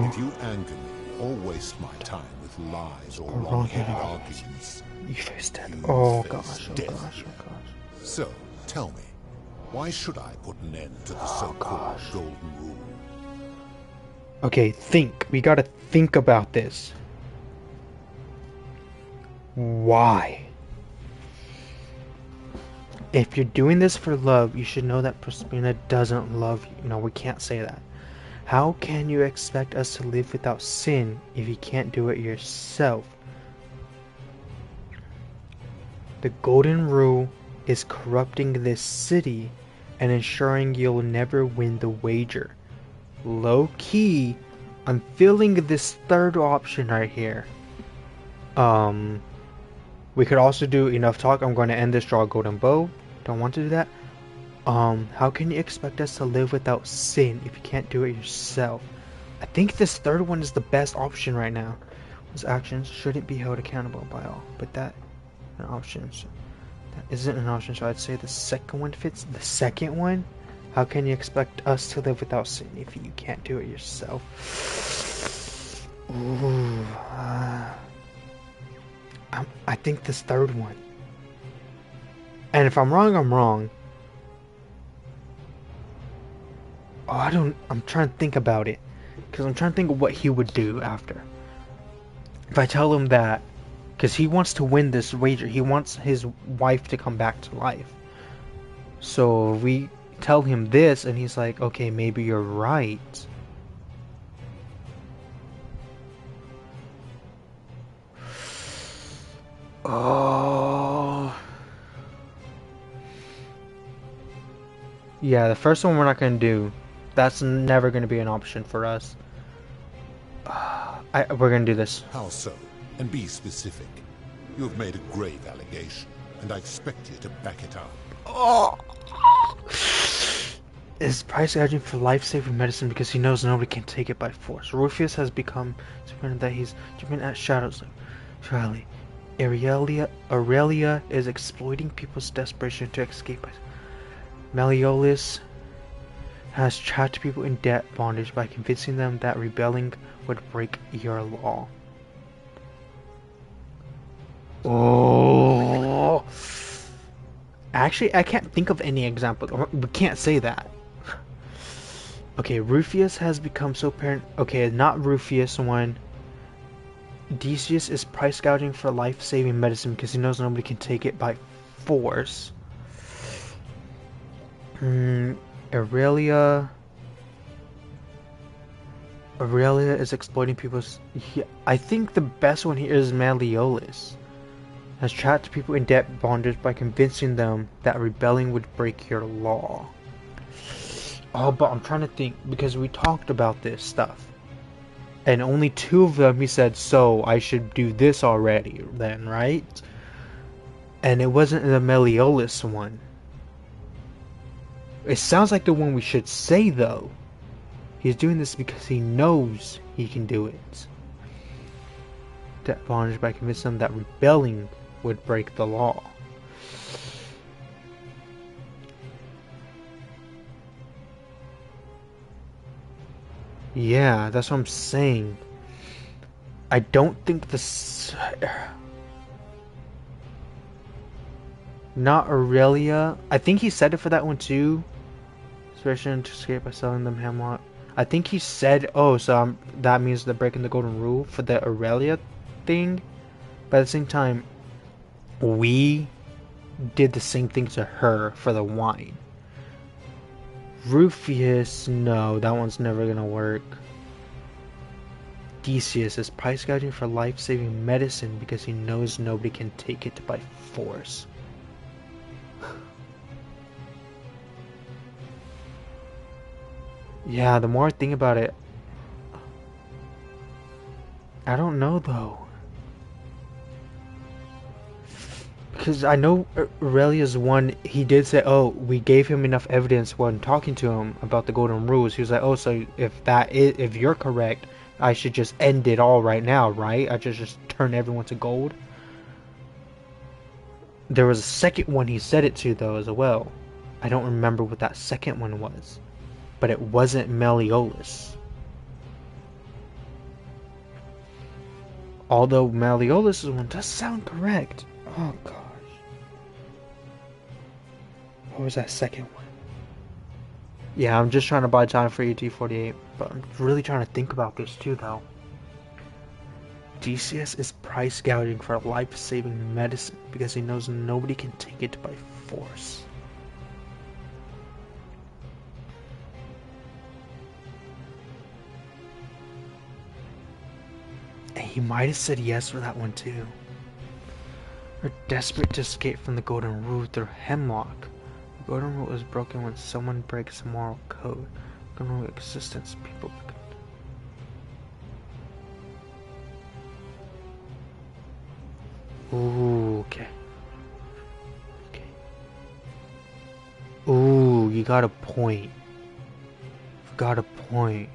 if you anger me or waste my time with lies or wrong-headed arguments, you face death. you Oh face gosh, oh death. gosh, oh gosh. So, tell me, why should I put an end to the so-called golden rule? Okay, think. We gotta think about this. Why? If you're doing this for love, you should know that Prospina doesn't love you. No, we can't say that. How can you expect us to live without sin if you can't do it yourself? The golden rule is corrupting this city and ensuring you'll never win the wager. Low key, I'm feeling this third option right here. We could also do enough talk. I'm going to end this, draw a golden bow. Don't want to do that. How can you expect us to live without sin if you can't do it yourself? I think this third one is the best option right now. His actions shouldn't be held accountable by all, but that an option. So that isn't an option, so I'd say the second one fits. The second one? How can you expect us to live without sin if you can't do it yourself? Ooh, I think this third one. And if I'm wrong, I'm wrong. Oh, I'm trying to think about it. Because I'm trying to think of what he would do after. If I tell him that, because he wants to win this wager. He wants his wife to come back to life. So if we tell him this and he's like, okay, maybe you're right. Oh. Yeah, the first one we're not going to do. That's never going to be an option for us. We're going to do this. How so? And be specific. You have made a grave allegation, and I expect you to back it up. Oh. Is price gouging for life-saving medicine because he knows nobody can take it by force. Rufus has become so certain that he's driven at shadows like Charlie. Aurelia is exploiting people's desperation to escape. Malleolus has trapped people in debt bondage by convincing them that rebelling would break your law. Oh. Actually, I can't think of any examples. We can't say that. Okay, Rufus has become so paranoid. Okay, not Rufus one. Decius is price gouging for life-saving medicine because he knows nobody can take it by force. Aurelia is exploiting people's... I think the best one here is Malleolus. Has trapped people in debt bondage by convincing them that rebelling would break your law. Oh, but I'm trying to think, because we talked about this stuff. And only two of them he said, so I should do this already then, right? And it wasn't the Malleolus one. It sounds like the one we should say, though. He's doing this because he knows he can do it. Debt bondage by convincing them that rebelling would break the law. Yeah, that's what I'm saying. I don't think this... Not Aurelia. I think he said it for that one too. Especially to escape by selling them hemlock. I think he said, oh, so that means they're breaking the golden rule for the Aurelia thing. But at the same time, we did the same thing to her for the wine. Rufus, no, that one's never gonna work. Decius is price gouging for life-saving medicine because he knows nobody can take it by force. Yeah, the more I think about it, I don't know though. Because I know Aurelia's one, he did say, oh, we gave him enough evidence when talking to him about the golden rules. He was like, oh, so if you're correct, I should just end it all right now, right? I just turn everyone to gold. There was a second one he said it to, though, as well. I don't remember what that second one was. But it wasn't Malleolus. Although Malleolus' one does sound correct. Oh, gosh. What was that second one? Yeah, I'm just trying to buy time for ET48. But I'm really trying to think about this, too, though. Decius is price gouging for life-saving medicine because he knows nobody can take it by force. He might have said yes for that one too. We're desperate to escape from the Golden Rule through Hemlock. The Golden Rule is broken when someone breaks a moral code. Golden Rule existence, people. Ooh, okay. Okay. Ooh, you got a point. Got a point.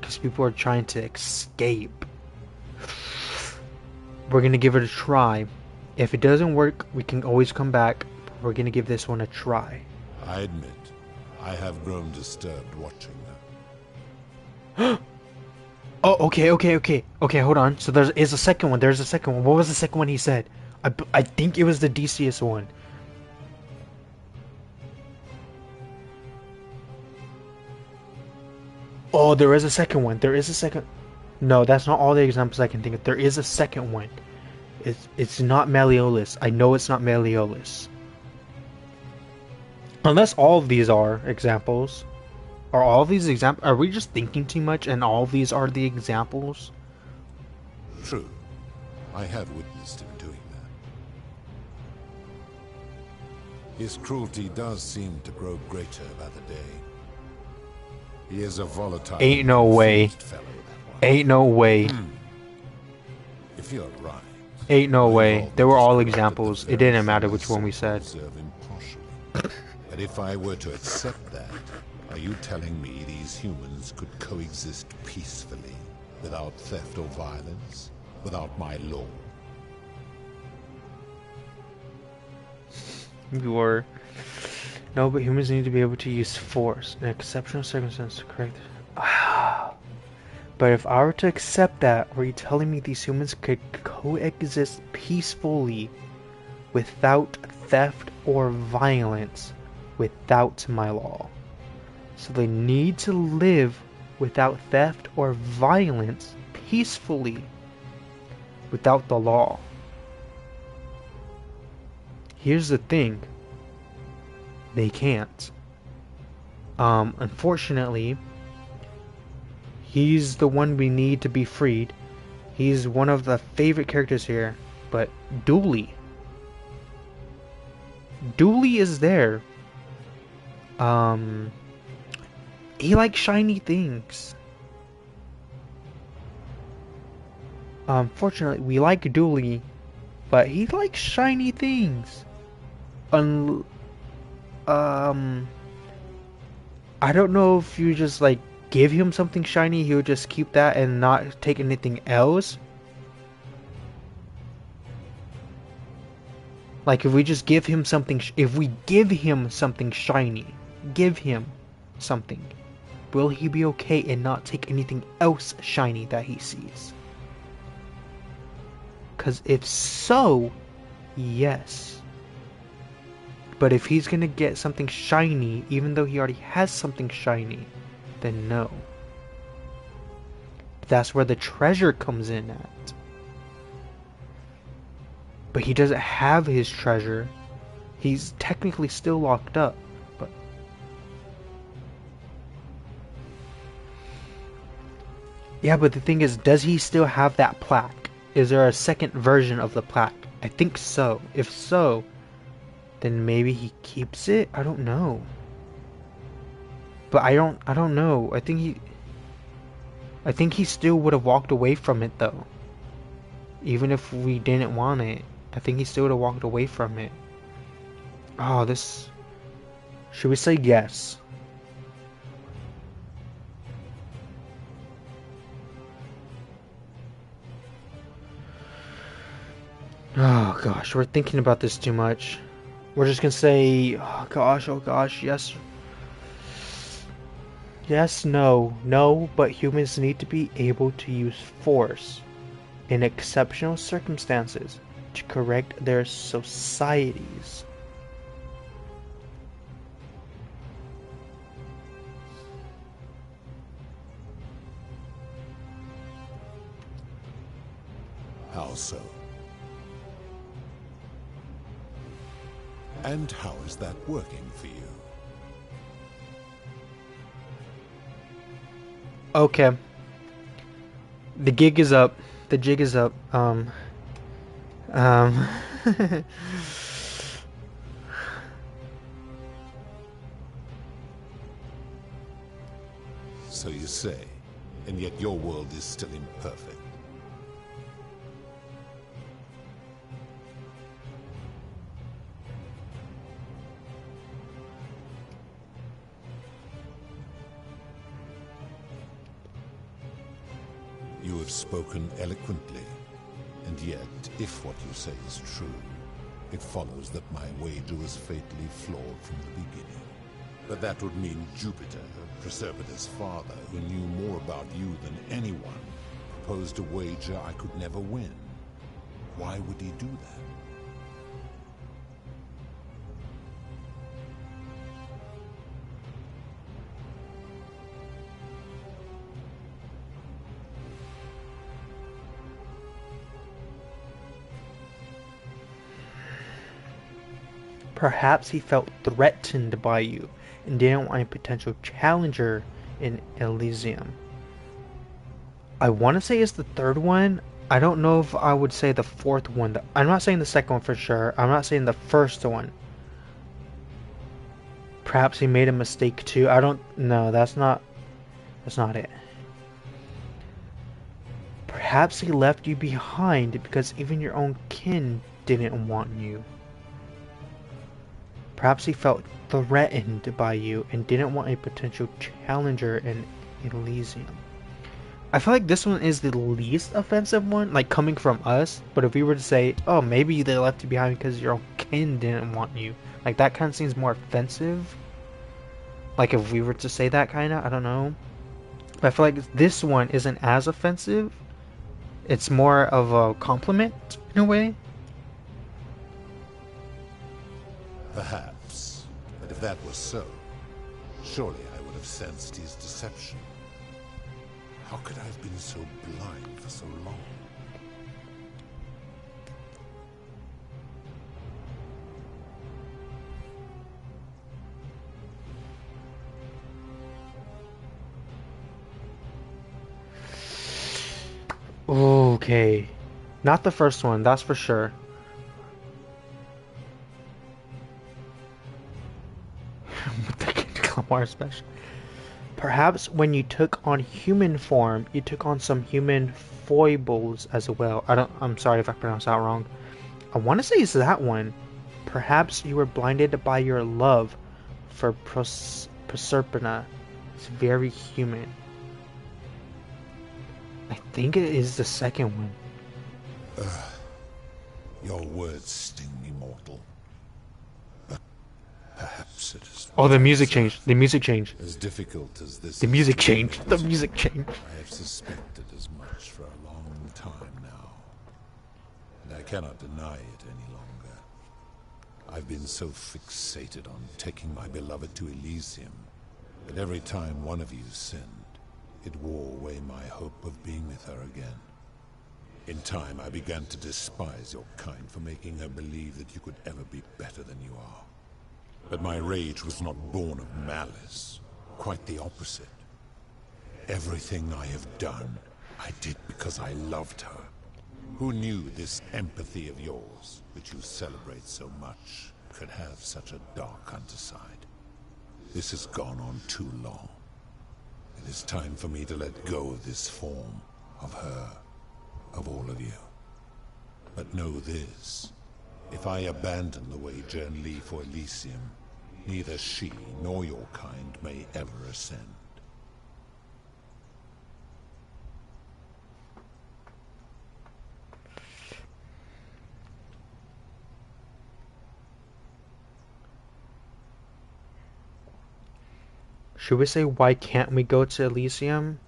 Because people are trying to escape. We're gonna give it a try. If it doesn't work, we can always come back. We're gonna give this one a try. I admit, I have grown disturbed watching them. Oh, okay. Okay, hold on. So there's a second one. There's a second one. What was the second one he said? I think it was the DCS one. Oh, there is a second one. There is a second. No, that's not all the examples I can think of. There is a second one. It's not Malleolus. I know it's not Malleolus. Unless all of these are examples. Are all of these examples? Are we just thinking too much and all of these are the examples? True. I have witnessed him doing that. His cruelty does seem to grow greater by the day. He is a volatile, Ain't no way. fellow, Ain't no way. If you're right. Ain't no way. They were all examples. It didn't matter which one we said. But if I were to accept that, are you telling me these humans could coexist peacefully, without theft or violence, without my law? You were. No, but humans need to be able to use force in exceptional circumstances to correct. But if I were to accept that, were you telling me these humans could coexist peacefully without theft or violence, without my law? So they need to live without theft or violence peacefully without the law. Here's the thing. They can't. Unfortunately, he's the one we need to be freed. He's one of the favorite characters here. But Dooley is there. He likes shiny things. Unfortunately, we like Dooley, but he likes shiny things. I don't know if you just like give him something shiny, he'll just keep that and not take anything else. Like if we just give him something, if we give him something shiny, give him something, will he be okay and not take anything else shiny that he sees? Because if so, yes. But if he's gonna get something shiny, even though he already has something shiny, then no. That's where the treasure comes in at. But he doesn't have his treasure. He's technically still locked up. But yeah, but the thing is, does he still have that plaque? Is there a second version of the plaque? I think so. If so, then maybe he keeps it? I don't know. But I don't know. I think he still would have walked away from it though. Even if we didn't want it. I think he still would have walked away from it. Oh, this... Should we say yes? Oh gosh, we're thinking about this too much. We're just gonna say, oh gosh, yes. Yes, no, but humans need to be able to use force in exceptional circumstances to correct their societies. How so? And how is that working for you? Okay. The gig is up. The jig is up. Um. So you say, and yet your world is still imperfect. You have spoken eloquently, and yet, if what you say is true, it follows that my wager was fatally flawed from the beginning. But that would mean Jupiter, Proserpina's father, who knew more about you than anyone, proposed a wager I could never win. Why would he do that? Perhaps he felt threatened by you and didn't want a potential challenger in Elysium. I want to say it's the third one. I don't know if I would say the fourth one. I'm not saying the second one for sure. I'm not saying the first one. Perhaps he made a mistake too. I don't know. That's not it. Perhaps he left you behind because even your own kin didn't want you. Perhaps he felt threatened by you and didn't want a potential challenger in Elysium. I feel like this one is the least offensive one, like coming from us. But if we were to say, oh, maybe they left you behind because your own kin didn't want you, like that kind of seems more offensive. Like if we were to say that kind of, I don't know. But I feel like this one isn't as offensive. It's more of a compliment in a way. Perhaps. But if that was so, surely I would have sensed his deception. How could I have been so blind for so long? Okay. Not the first one, that's for sure. More special. Perhaps when you took on human form, you took on some human foibles as well. I'm sorry if I pronounced that wrong. I want to say it's that one. Perhaps you were blinded by your love for Proserpina. It's very human. I think it is the second one. Your words sting me, mortal. But perhaps it is... Oh, the music changed. The music changed. As difficult as this... The music changed. The music changed. I have suspected as much for a long time now. And I cannot deny it any longer. I've been so fixated on taking my beloved to Elysium that every time one of you sinned, it wore away my hope of being with her again. In time, I began to despise your kind for making her believe that you could ever be better than you are. But my rage was not born of malice. Quite the opposite. Everything I have done, I did because I loved her. Who knew this empathy of yours, which you celebrate so much, could have such a dark underside? This has gone on too long. It is time for me to let go of this form, of her, of all of you. But know this, if I abandon the wager and leave for Elysium, neither she nor your kind may ever ascend. Should we say, why can't we go to Elysium?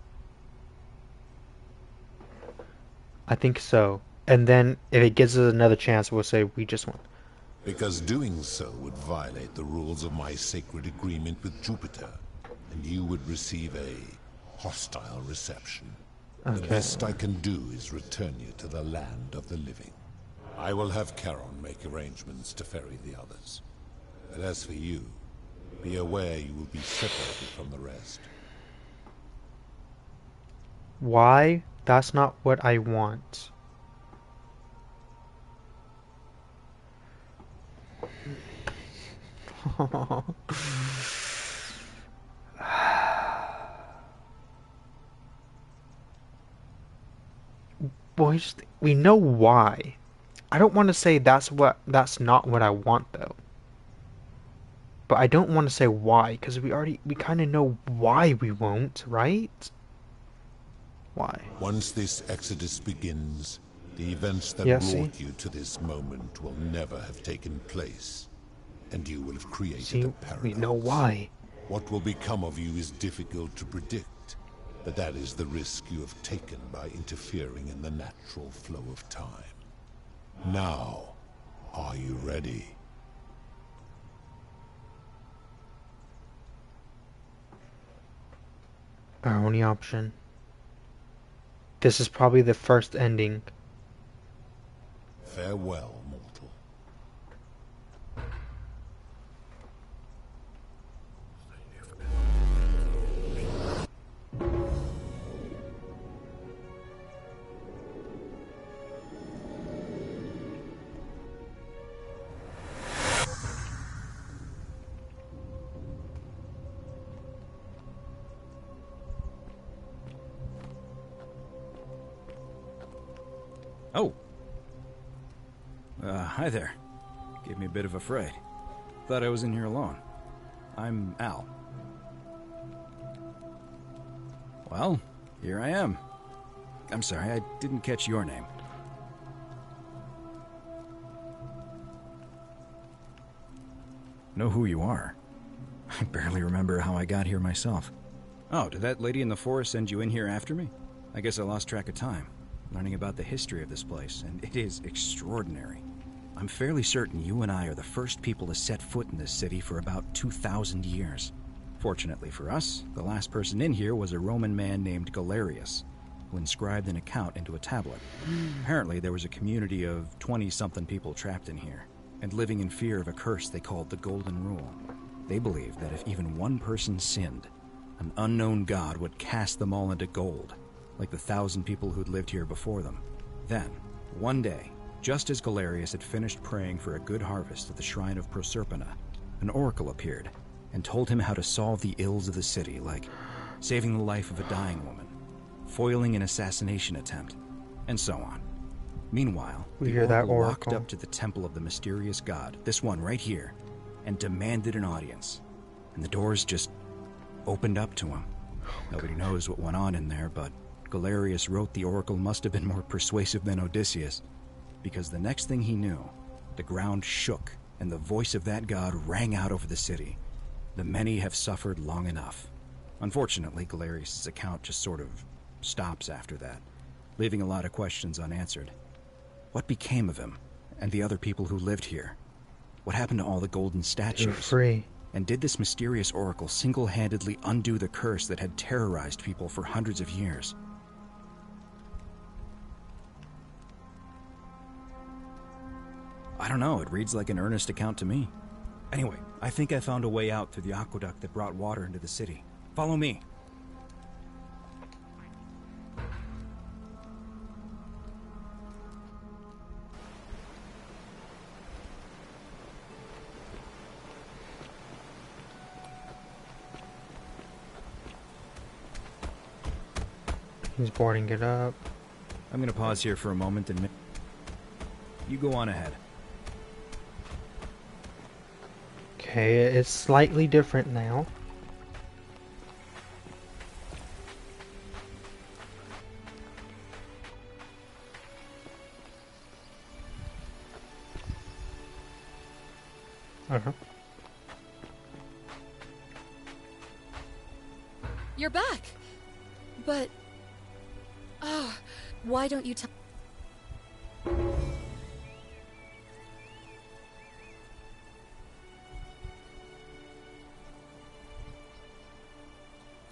I think so. And then, if it gives us another chance, we'll say we just want. Because doing so would violate the rules of my sacred agreement with Jupiter, and you would receive a hostile reception. Okay. The best I can do is return you to the land of the living. I will have Charon make arrangements to ferry the others. But as for you, be aware you will be separated from the rest. Why? That's not what I want. Boys, we know why. I don't want to say that's not what I want though. But I don't want to say why, because we kind of know why we won't, right? Why? Once this exodus begins, the events that Yeah, see? brought you to this moment will never have taken place, and you will have created See, a paradox. we know why. What will become of you is difficult to predict, but that is the risk you have taken by interfering in the natural flow of time. Now, are you ready? Our only option. This is probably the first ending. Farewell, mortal. Oh. Hi there. Gave me a bit of a fright. Thought I was in here alone. I'm Al. Well, here I am. I'm sorry, I didn't catch your name. Know who you are? I barely remember how I got here myself. Oh, did that lady in the forest send you in here after me? I guess I lost track of time, learning about the history of this place, and it is extraordinary. I'm fairly certain you and I are the first people to set foot in this city for about 2,000 years. Fortunately for us, the last person in here was a Roman man named Galerius, who inscribed an account into a tablet. Apparently, there was a community of 20-something people trapped in here, and living in fear of a curse they called the Golden Rule. They believed that if even one person sinned, an unknown god would cast them all into gold, like the 1,000 people who'd lived here before them. Then, one day, just as Galerius had finished praying for a good harvest at the shrine of Proserpina, an oracle appeared and told him how to solve the ills of the city, like saving the life of a dying woman, foiling an assassination attempt, and so on. Meanwhile, We the hear that walked oracle. up to the temple of the mysterious god, this one right here, and demanded an audience. And the doors just opened up to him. Nobody knows what went on in there, but Galerius wrote the oracle must have been more persuasive than Odysseus, because the next thing he knew, the ground shook and the voice of that god rang out over the city. The many have suffered long enough. Unfortunately, Galerius' account just sort of stops after that, leaving a lot of questions unanswered. What became of him and the other people who lived here? What happened to all the golden statues? They're free. And did this mysterious oracle single-handedly undo the curse that had terrorized people for hundreds of years? I don't know, it reads like an earnest account to me. Anyway, I think I found a way out through the aqueduct that brought water into the city. Follow me. He's boarding it up. I'm gonna pause here for a moment and you go on ahead. Okay, it's slightly different now. Uh-huh. You're back! But... why don't you tell...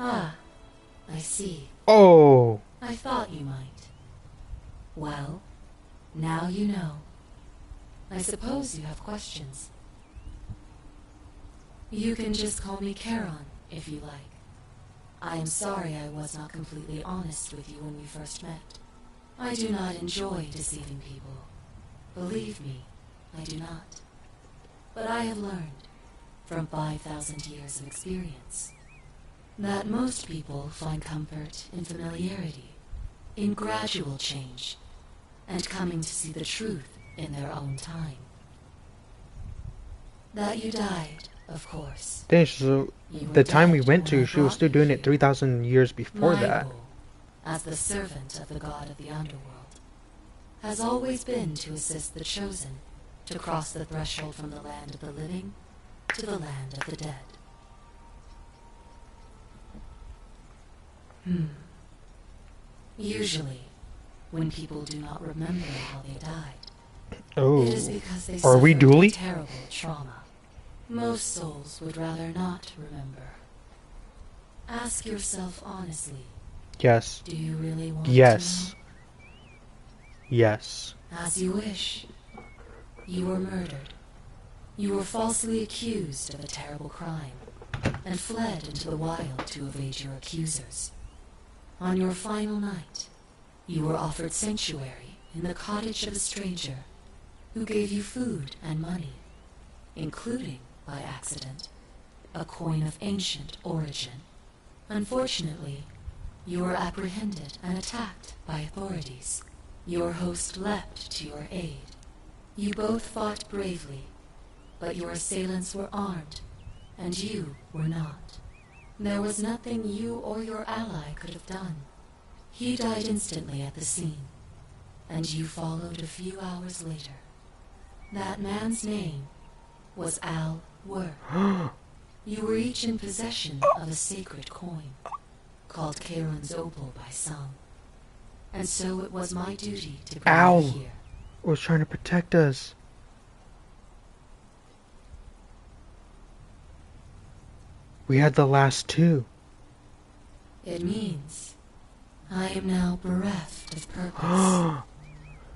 Ah, I see. Oh! I thought you might. Well, now you know. I suppose you have questions. You can just call me Charon, if you like. I am sorry I was not completely honest with you when we first met. I do not enjoy deceiving people. Believe me, I do not. But I have learned, from 5,000 years of experience, that most people find comfort in familiarity, in gradual change, and coming to see the truth in their own time. That you died, of course. Dang, so the time we went to, she was still doing it 3,000 years before My that. role, as the servant of the god of the underworld, has always been to assist the chosen to cross the threshold from the land of the living to the land of the dead. Usually, when people do not remember how they died, Oh, it is because they are suffered we dually? terrible trauma. Most souls would rather not remember. Ask yourself honestly. Yes. Do you really want Yes. to know? Yes. As you wish. You were murdered. You were falsely accused of a terrible crime, and fled into the wild to evade your accusers. On your final night, you were offered sanctuary in the cottage of a stranger who gave you food and money, including, by accident, a coin of ancient origin. Unfortunately, you were apprehended and attacked by authorities. Your host leapt to your aid. You both fought bravely, but your assailants were armed, and you were not. There was nothing you or your ally could have done. He died instantly at the scene, and you followed a few hours later. That man's name was Mlln. You were each in possession of a sacred coin, called Charon's Opal by some. And so it was my duty to bring you here. Was trying to protect us. We had the last two. It means I am now bereft of purpose.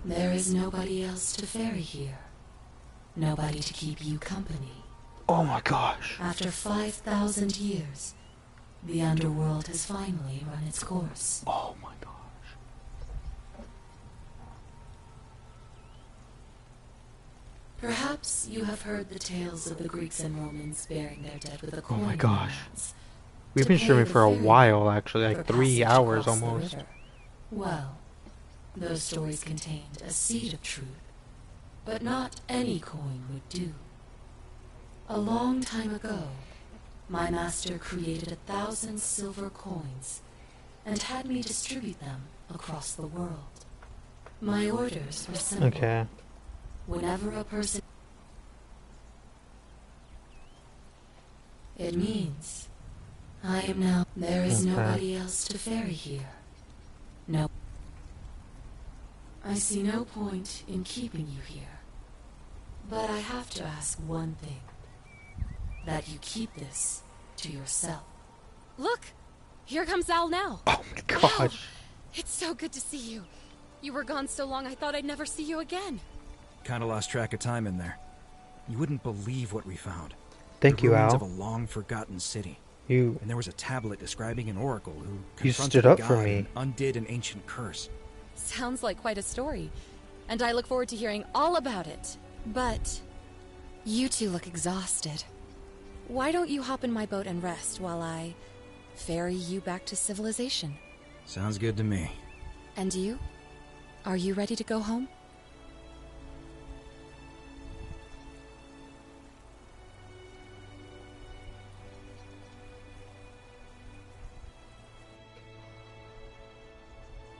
There is nobody else to ferry here. Nobody to keep you company. Oh my gosh. After 5,000 years, the underworld has finally run its course. Oh my gosh. Perhaps you have heard the tales of the Greeks and Romans burying their dead with a coin. Oh my in gosh. their hands We've to been pay streaming the for a ferryman while, actually, for like 3 passage hours across the almost. river. Well, those stories contained a seed of truth, but not any coin would do. A long time ago, my master created 1,000 silver coins and had me distribute them across the world. My orders were simple. Okay. Whenever a person... It means I am now... There is nobody else to ferry here. No. I see no point in keeping you here. But I have to ask one thing. That you keep this to yourself. Look! Here comes Al now. Oh my gosh. Al, it's so good to see you. You were gone so long I thought I'd never see you again. Kinda lost track of time in there. You wouldn't believe what we found. Thank the you, ruins Al. of a long-forgotten city. You... And there was a tablet describing an oracle who You confronted stood a up god for me. and undid an ancient curse. Sounds like quite a story. And I look forward to hearing all about it. But you two look exhausted. Why don't you hop in my boat and rest while I ferry you back to civilization? Sounds good to me. And you? Are you ready to go home?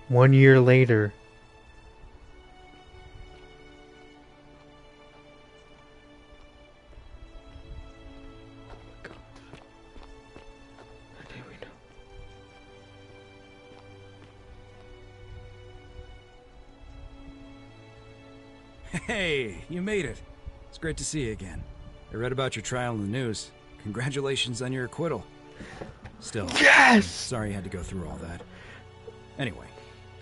One year later. Hey, you made it. It's great to see you again. I read about your trial in the news. Congratulations on your acquittal. Still, Yes! I'm sorry you had to go through all that. Anyway,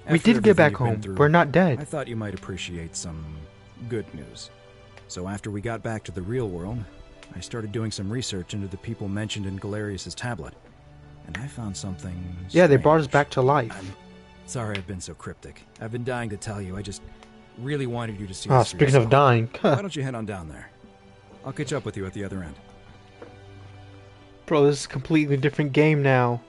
We after did get back everything you've home. been through, We're not dead. I thought you might appreciate some good news. So after we got back to the real world, I started doing some research into the people mentioned in Galerius' tablet. and I found something Yeah, they brought us strange. back to life. I'm sorry I've been so cryptic. I've been dying to tell you. I just really wanted you to see Oh, this for speaking of yourself. dying. Why don't you head on down there? I'll catch up with you at the other end. Bro, this is a completely different game now.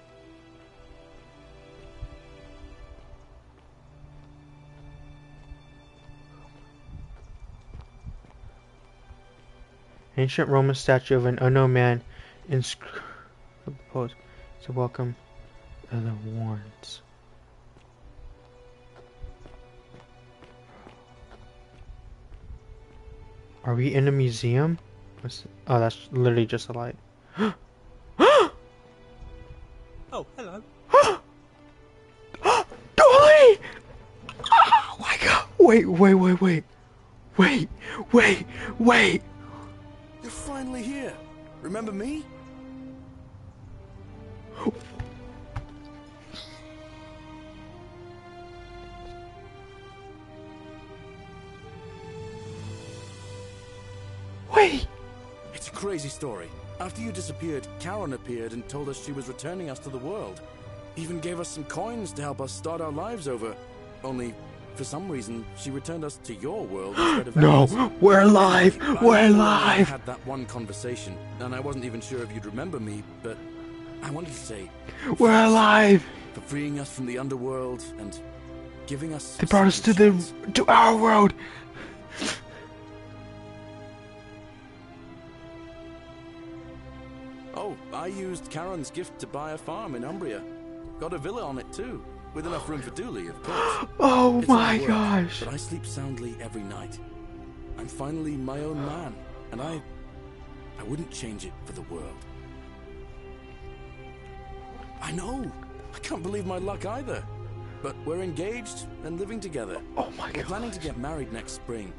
Ancient Roman statue of an unknown man inscribed to welcome the Warrens. Are we in a museum? Oh, that's literally just a light. Oh, hello. Dolly! Oh my god! Wait. You're finally here. Remember me? Wait! It's a crazy story. After you disappeared, Karen appeared and told us she was returning us to the world. Even gave us some coins to help us start our lives over. Only, for some reason, she returned us to your world instead of No! ours. We're alive! We're I alive! had that one conversation, and I wasn't even sure if you'd remember me, but I wanted to say We're alive! for freeing us from the underworld and giving us. They brought us to our world! Oh, I used Karen's gift to buy a farm in Umbria. Got a villa on it too, with enough room for Dooley, of course. Oh It's my hard work, gosh! But I sleep soundly every night. I'm finally my own man, and I wouldn't change it for the world. I know. I can't believe my luck either. But we're engaged and living together. Oh my god! We're planning to get married next spring.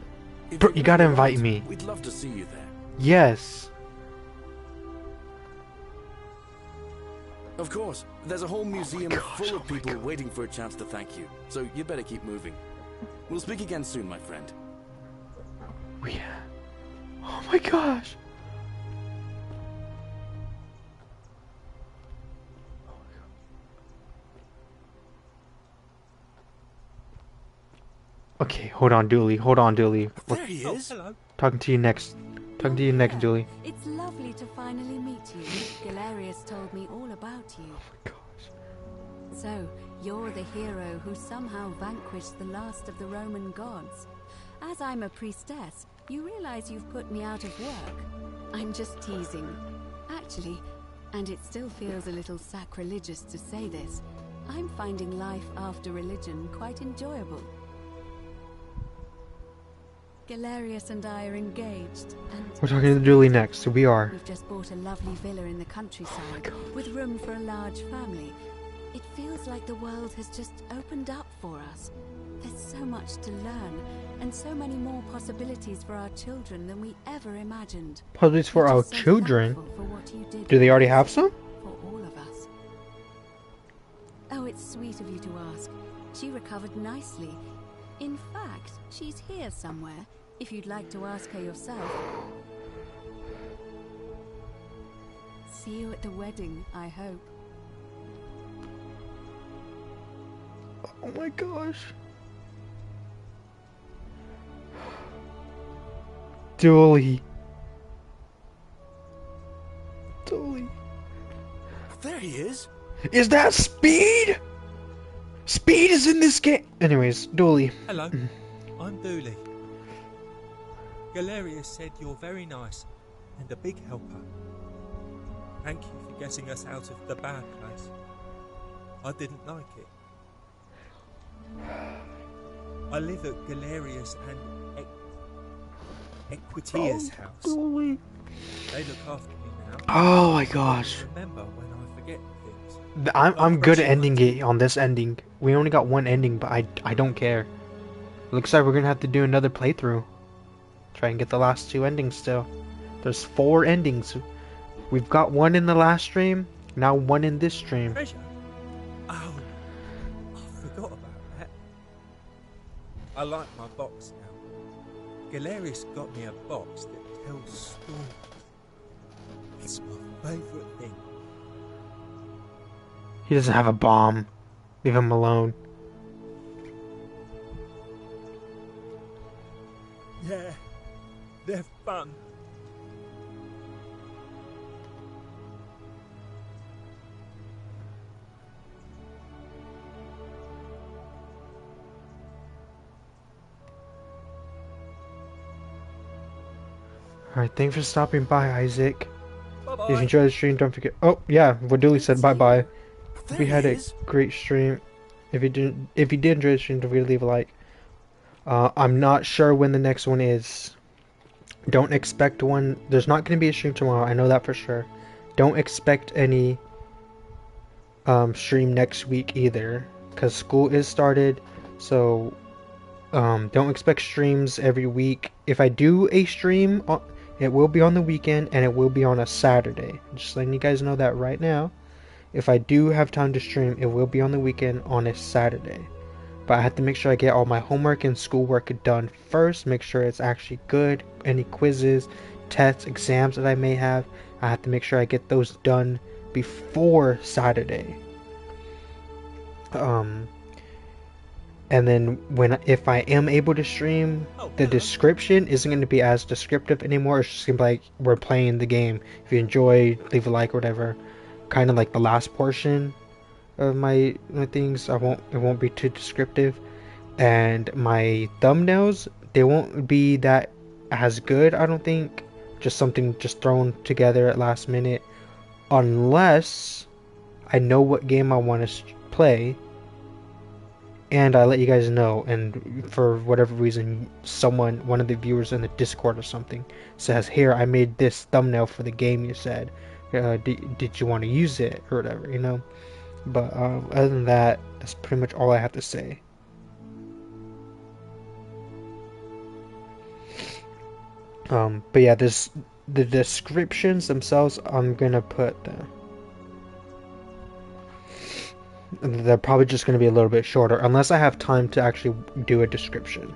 If Bro, you're you gonna gotta be invite around, me. We'd love to see you there. Yes. Of course, there's a whole museum full of people waiting for a chance to thank you. So you better keep moving. We'll speak again soon, my friend. Yeah. Oh my gosh. Okay, hold on, Dooley. Hold on, Dooley. There he is. Hello. Talking to you next. Talking to you next, Dooley. It's lovely to finally meet you. Galerius told me all about you. Oh my gosh. So, you're the hero who somehow vanquished the last of the Roman gods. As I'm a priestess, you realize you've put me out of work. I'm just teasing. Actually, and it still feels a little sacrilegious to say this, I'm finding life after religion quite enjoyable. Galerius and I are engaged, and We're talking to Dooley next. We are. we've just bought a lovely villa in the countryside with room for a large family. It feels like the world has just opened up for us. There's so much to learn, and so many more possibilities for our children than we ever imagined. Possibilities for We're our just so children. thankful for what you did Do they already for have us, some? For all of us. Oh, it's sweet of you to ask. She recovered nicely. In fact, she's here somewhere, if you'd like to ask her yourself. See you at the wedding, I hope. Oh my gosh. Dooley. Dooley. There he is. Is that Speed? Speed is in this game. Anyways, Dooley. Hello. I'm Dooley. Galerius said you're very nice and a big helper. Thank you for getting us out of the bad place. I didn't like it. I live at Galerius and Equitia's house. Dooley. They look after me now. Oh my gosh. Remember when I forget things. I'm good at ending it on this ending. We only got one ending, but I don't care. Looks like we're gonna have to do another playthrough. Try and get the last two endings still. There's 4 endings. We've got one in the last stream, now one in this stream. Treasure? Oh, I forgot about that. I like my box now. Galerius got me a box that tells stories. It's my favourite thing. He doesn't have a bomb. Leave him alone. Yeah, they're fun. Alright, thanks for stopping by, Isaac. Bye-bye. If you enjoyed the stream, don't forget. Oh yeah, Waduli said bye bye. We had a great stream. If you did enjoy the stream, don't forget to leave a like. I'm not sure when the next one is. Don't expect one. There's not going to be a stream tomorrow. I know that for sure. Don't expect any stream next week either, because school is started. So don't expect streams every week. If I do a stream, it will be on the weekend and it will be on a Saturday. Just letting you guys know that right now. If I do have time to stream, it will be on the weekend on a Saturday. But I have to make sure I get all my homework and schoolwork done first. Make sure it's actually good. Any quizzes, tests, exams that I may have, I have to make sure I get those done before Saturday. And then if I am able to stream, the description isn't going to be as descriptive anymore. It's just going to be like, we're playing the game. If you enjoy, leave a like or whatever. Kind of like the last portion of my things. It won't be too descriptive. And my thumbnails, they won't be that as good, I don't think. Just something just thrown together at last minute. Unless I know what game I want to play. And I let you guys know, and for whatever reason, one of the viewers in the Discord or something, says, "Here, I made this thumbnail for the game you said. Did you want to use it or whatever, you know?" But other than that, that's pretty much all I have to say. But yeah, the descriptions themselves, I'm gonna put they're probably just going to be a little bit shorter, unless I have time to actually do a description.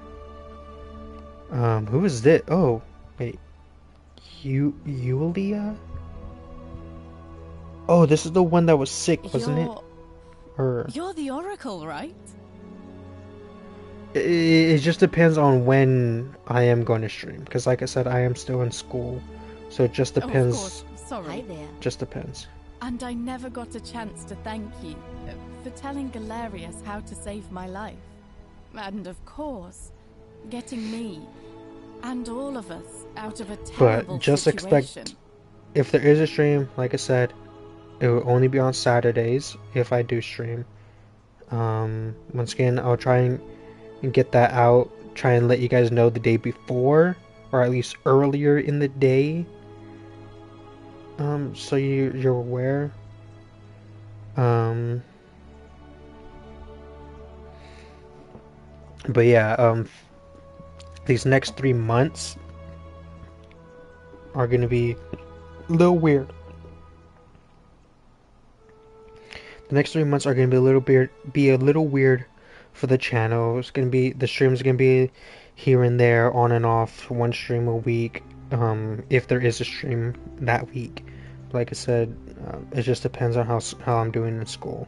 Who is this? Oh, wait. Yulia? Oh, this is the one that was sick, wasn't it? Or You're the Oracle, right? it just depends on when I am going to stream, because like I said, I am still in school, so it just depends. Oh, of course. Sorry. Hi there. Just depends. And I never got a chance to thank you for telling Galerius how to save my life. And of course, getting me and all of us out of a terrible But just situation. expect, if there is a stream, like I said, it will only be on Saturdays if I do stream. Once again, I'll try and get that out, try and let you guys know the day before, or at least earlier in the day. So you're aware. But yeah, these next 3 months are gonna be a little weird. The next 3 months are gonna be a little weird for the channel. It's gonna be, the streams are gonna be here and there, on and off, one stream a week. If there is a stream that week. Like I said, it just depends on how I'm doing in school.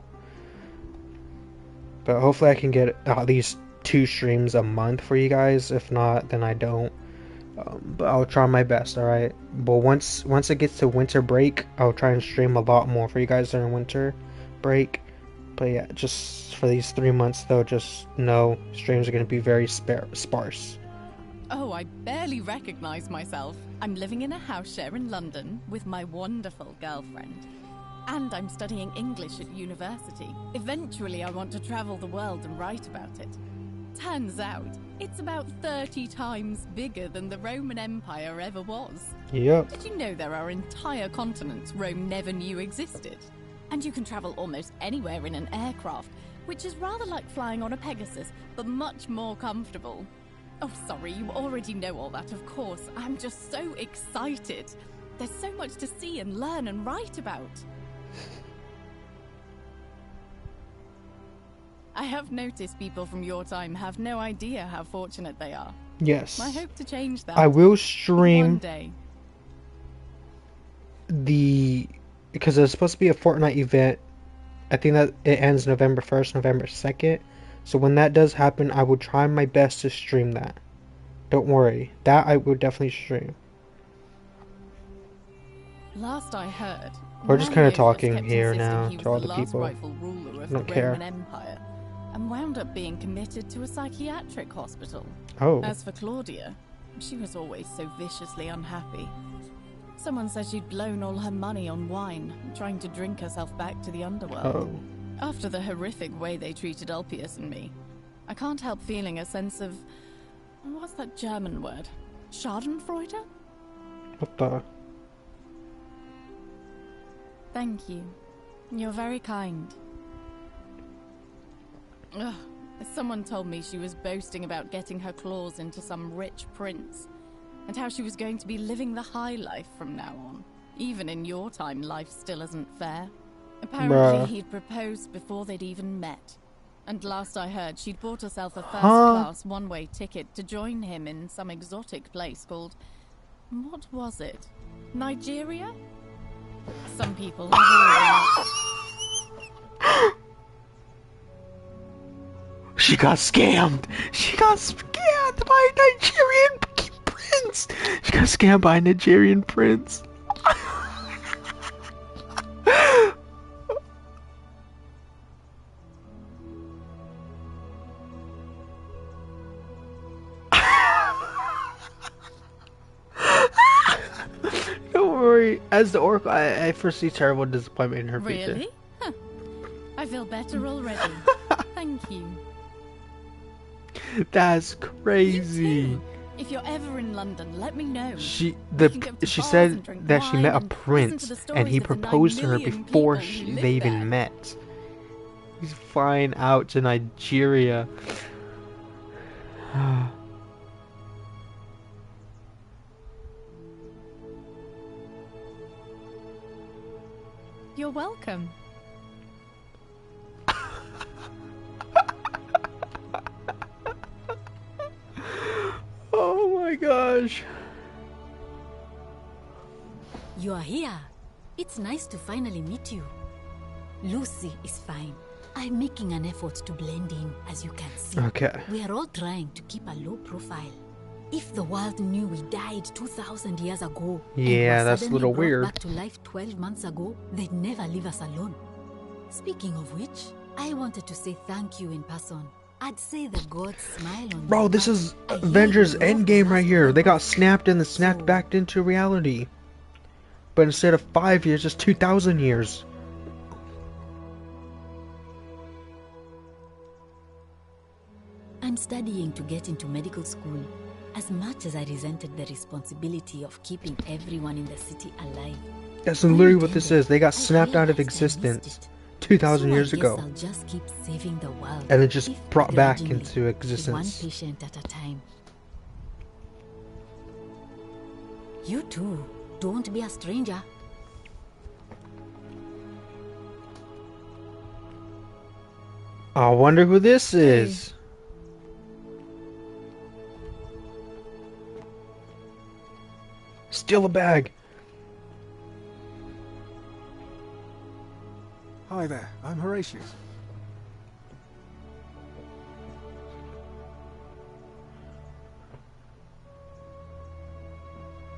But hopefully I can get at least 2 streams a month for you guys. If not, then I don't. But I'll try my best, alright? But once it gets to winter break, I'll try and stream a lot more for you guys during winter break. But yeah, just for these 3 months though, just know streams are going to be very sparse. Oh, I barely recognize myself. I'm living in a house share in London with my wonderful girlfriend. And I'm studying English at university. Eventually, I want to travel the world and write about it. Turns out, it's about 30 times bigger than the Roman Empire ever was. Yep. Did you know there are entire continents Rome never knew existed? And you can travel almost anywhere in an aircraft, which is rather like flying on a Pegasus, but much more comfortable. Oh, sorry, you already know all that, of course. I'm just so excited. There's so much to see and learn and write about. I have noticed people from your time have no idea how fortunate they are. Yes. I hope to change that. I will stream one day. because there's supposed to be a Fortnite event I think that it ends November 1st, November 2nd. So when that does happen, I will try my best to stream that. Don't worry. That I will definitely stream. Last I heard, We're just kind of Malleolus talking kept here insisting now he was to all the the last people. rightful ruler of I don't the care. Roman Empire, and wound up being committed to a psychiatric hospital. Oh. As for Claudia, she was always so viciously unhappy. Someone said she'd blown all her money on wine, trying to drink herself back to the underworld. Oh. After the horrific way they treated Ulpius and me, I can't help feeling a sense of... what's that German word? Schadenfreude? What the? Thank you. You're very kind. Ugh. Someone told me she was boasting about getting her claws into some rich prince, and how she was going to be living the high life from now on. Even in your time, life still isn't fair. Apparently, he'd proposed before they'd even met. And last I heard, she'd bought herself a first-class one-way ticket to join him in some exotic place called... what was it? Nigeria? Some people have all... She got scammed! She got scammed by a Nigerian prince! She got scammed by a Nigerian prince. Don't worry. As the Oracle, I foresee terrible disappointment in her future. Really? Huh. I feel better already. Thank you. That's crazy. If you're ever in London, let me know. She said that she met a prince and he proposed to her before they even met. He's flying out to Nigeria. You're welcome. Oh my gosh. You are here. It's nice to finally meet you. Lucy is fine. I'm making an effort to blend in, as you can see. Okay. We are all trying to keep a low profile. If the world knew we died 2,000 years ago, yeah, that's a little brought weird. back to life 12 months ago, they'd never leave us alone. Speaking of which, I wanted to say thank you in person. I'd say the gods smile on Bro, you, this but is I hear Avengers you love Endgame the right last here. They got members. snapped and then snapped back into reality. But instead of 5 years, it's 2,000 years. I'm studying to get into medical school. As much as I resented the responsibility of keeping everyone in the city alive. That's literally what this is. They got snapped out of existence 2,000 years ago. I'll just keep saving the world. And then just brought back grudgingly, into one existence. patient at a time. You too. Don't be a stranger. I wonder who this is. Steal a bag. Hi there, I'm Horatius.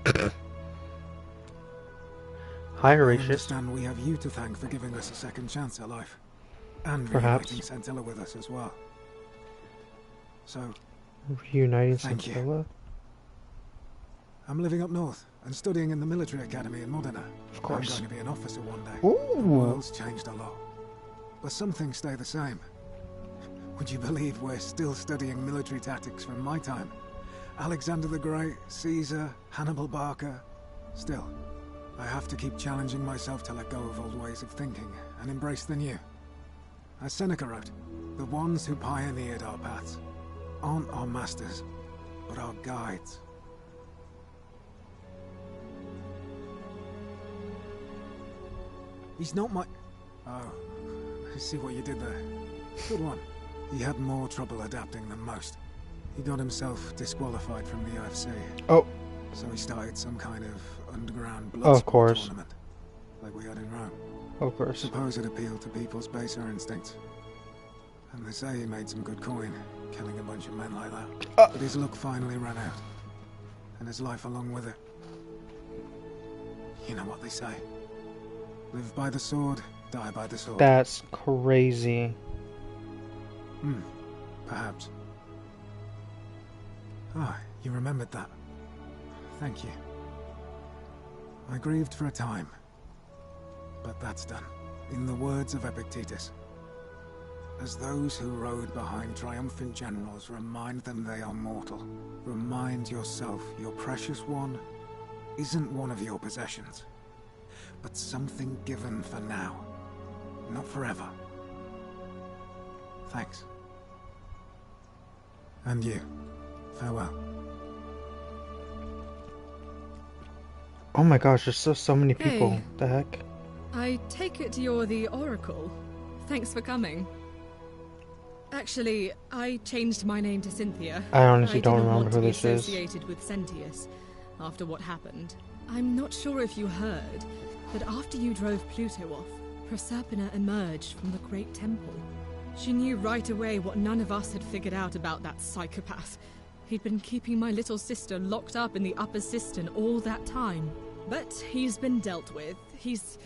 Hi, I Horatius. understand we have you to thank for giving us a second chance at life. And Perhaps. reuniting Centilla with us as well. So, Reuniting thank you. Centilla? I'm living up north and studying in the military academy in Modena. Of course. I'm going to be an officer one day. Ooh. The world's changed a lot. But some things stay the same. Would you believe we're still studying military tactics from my time? Alexander the Great, Caesar, Hannibal Barca. Still, I have to keep challenging myself to let go of old ways of thinking and embrace the new. As Seneca wrote, the ones who pioneered our paths aren't our masters, but our guides. He's not my... Oh, I see what you did there. Good one. He had more trouble adapting than most. He got himself disqualified from the UFC. Oh. So he started some kind of underground Of blood course. tournament, like we had in Rome. Of course. Suppose it appealed to people's baser instincts. And they say he made some good coin, killing a bunch of men like that. But his luck finally ran out. And his life along with it. You know what they say. Live by the sword, die by the sword. That's crazy. Perhaps. Ah, you remembered that. Thank you. I grieved for a time. But that's done. In the words of Epictetus. As those who rode behind triumphant generals remind them they are mortal, remind yourself your precious one isn't one of your possessions, but something given for now, not forever. Thanks. And you. Farewell. Oh my gosh, there's so many people. Hey. The heck? I take it you're the Oracle. Thanks for coming. Actually, I changed my name to Cynthia. I honestly don't remember who this is. Associated with Sentius after what happened. I'm not sure if you heard, but after you drove Pluto off, Proserpina emerged from the Great Temple. She knew right away what none of us had figured out about that psychopath. He'd been keeping my little sister locked up in the upper cistern all that time. But he's been dealt with. He's...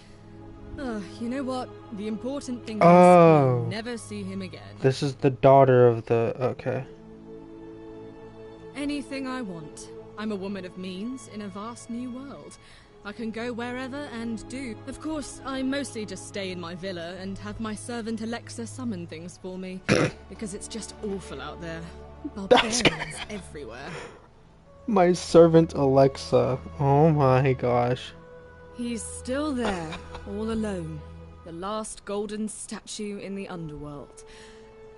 you know what? The important thing is we'll never see him again. This is the daughter of the... Okay. Anything I want. I'm a woman of means in a vast new world. I can go wherever and do. Of course, I mostly just stay in my villa and have my servant Alexa summon things for me. Because it's just awful out there. Barbarians everywhere. My servant Alexa. Oh my gosh. He's still there, all alone. The last golden statue in the underworld.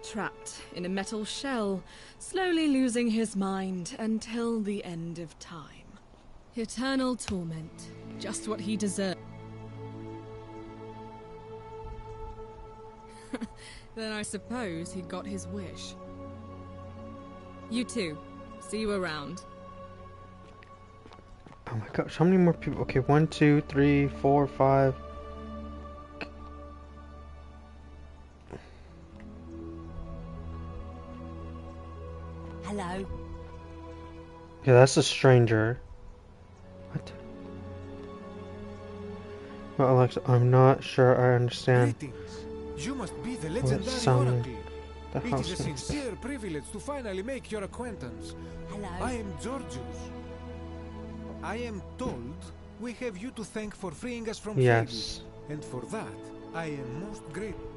Trapped in a metal shell, slowly losing his mind until the end of time. Eternal torment. Just what he deserved. Then I suppose he got his wish. You too. See you around. Oh my gosh, how many more people? Okay, 1, 2, 3, 4, 5. Hello. Yeah, that's a stranger. What? Well, Alexa, I'm not sure I understand. Greetings. You must be the Well, legendary sounding Oracle. the It is a house. sincere privilege to finally make your acquaintance. Hello. I am Georgius. I am told we have you to thank for freeing us from Yes. Hades, and for that I am most grateful.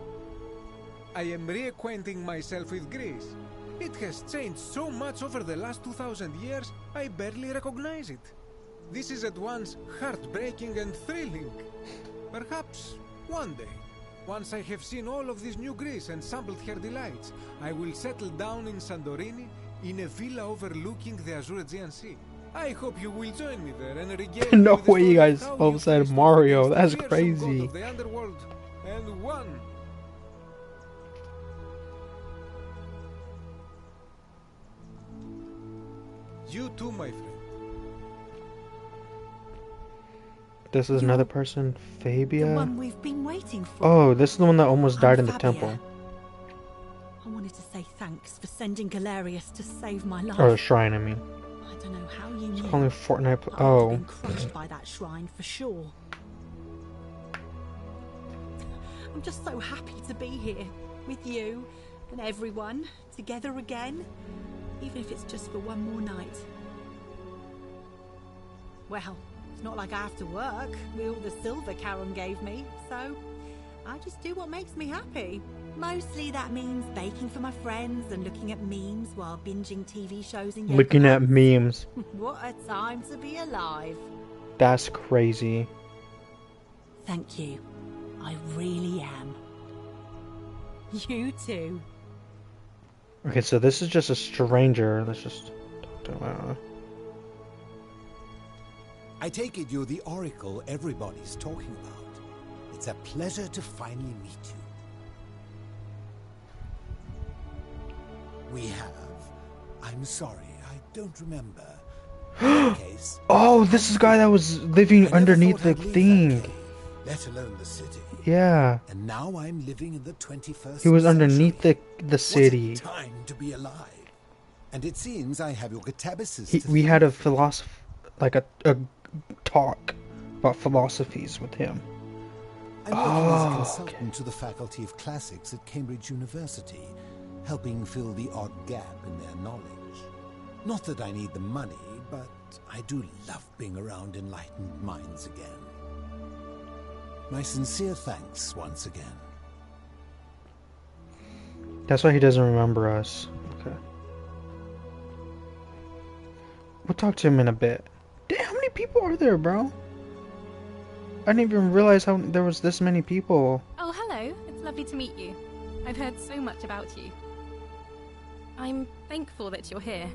I am reacquainting myself with Greece. It has changed so much over the last 2,000 years, I barely recognize it. This is at once heartbreaking and thrilling. Perhaps one day, once I have seen all of this new Greece and sampled her delights, I will settle down in Santorini in a villa overlooking the Azure Aegean Sea. I hope you will join me there and regale No me with the way you story of guys how both you said faced off Mario. against the That's fearsome crazy. god of the underworld and won. You too, my friend. This is another person, The Fabia. one we've been waiting for. Oh, this is the one that almost died in the Fabia. temple. I wanted to say thanks for sending Galerius to save my life. Or the shrine, I mean. I don't know how you knew. Only Fortnite. but I'd have Oh. been crushed by that shrine for sure. I'm just so happy to be here with you and everyone together again, even if it's just for one more night. Well, it's not like I have to work with all the silver Karen gave me, so I just do what makes me happy. Mostly that means baking for my friends and looking at memes while binging TV shows in Looking at memes. What a time to be alive. That's crazy. Thank you. I really am. You too. Okay, so this is just a stranger. Let's just talk to him. I take it you're the Oracle everybody's talking about. It's a pleasure to finally meet you. We have. I'm sorry, I don't remember. In that case, Oh, this is the guy that was living underneath the thing. let alone the city. Yeah. And now I'm living in the 21st He was century. underneath the city. What a time to be alive. And it seems I have your catabasis to We thank had a for me. like a talk about philosophies with him. I'm working as a consultant to the Faculty of Classics at Cambridge University, helping fill the odd gap in their knowledge. Not that I need the money, but I do love being around enlightened minds again. My sincere thanks once again. That's why he doesn't remember us. Okay. We'll talk to him in a bit. Damn, how many people are there, bro? I didn't even realize how there was this many people. Oh, hello. It's lovely to meet you. I've heard so much about you. I'm thankful that you're here.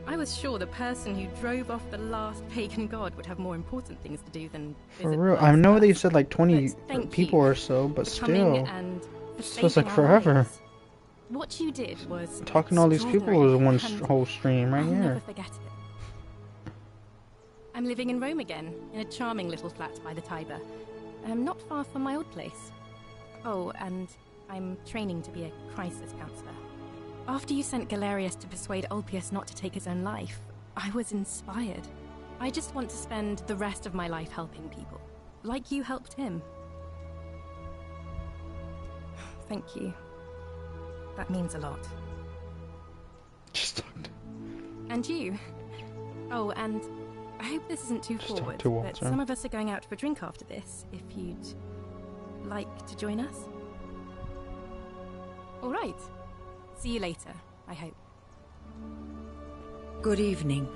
I was sure the person who drove off the last pagan god would have more important things to do than For visit real. I Blood's know Path. they said like 20 Thank people you or so, but for coming still. and for It feels like saving our forever. lives. What you did was Talking to all these people was one whole stream right I'll never here. forget it. I'm living in Rome again, in a charming little flat by the Tiber. Not far from my old place. Oh, and I'm training to be a crisis counselor. After you sent Galerius to persuade Ulpius not to take his own life, I was inspired. I just want to spend the rest of my life helping people, like you helped him. Thank you. That means a lot. And you. Oh, and I hope this isn't too forward, to but Walter. some of us are going out for a drink after this, if you'd like to join us. All right. See you later, I hope. Good evening.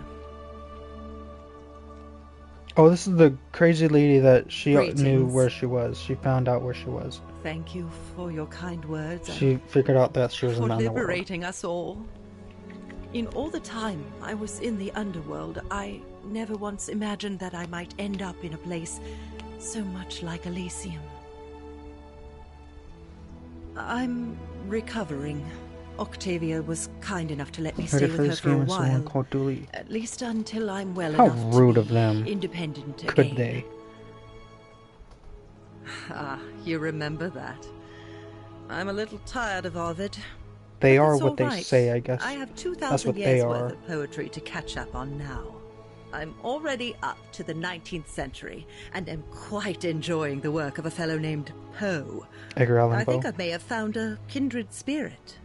Oh, this is the crazy lady that she knew Greetings. where she was. She found out where she was. Thank you for your kind words. She figured out that she was in for the underworld. liberating us all. In all the time I was in the underworld, I never once imagined that I might end up in a place so much like Elysium. I'm recovering. Octavia was kind enough to let me Heard stay it for with her this for a game and someone while. called Dooley. At least until I'm well How enough rude to of them. be independent Could again. they? Ah, you remember that. I'm a little tired of Ovid. They But are it's what all they right. say, I guess. I have That's 2,000 what years they worth are. of poetry to catch up on now. I'm already up to the 19th century, and am quite enjoying the work of a fellow named Poe. Edgar Allan I think Poe. I may have found a kindred spirit.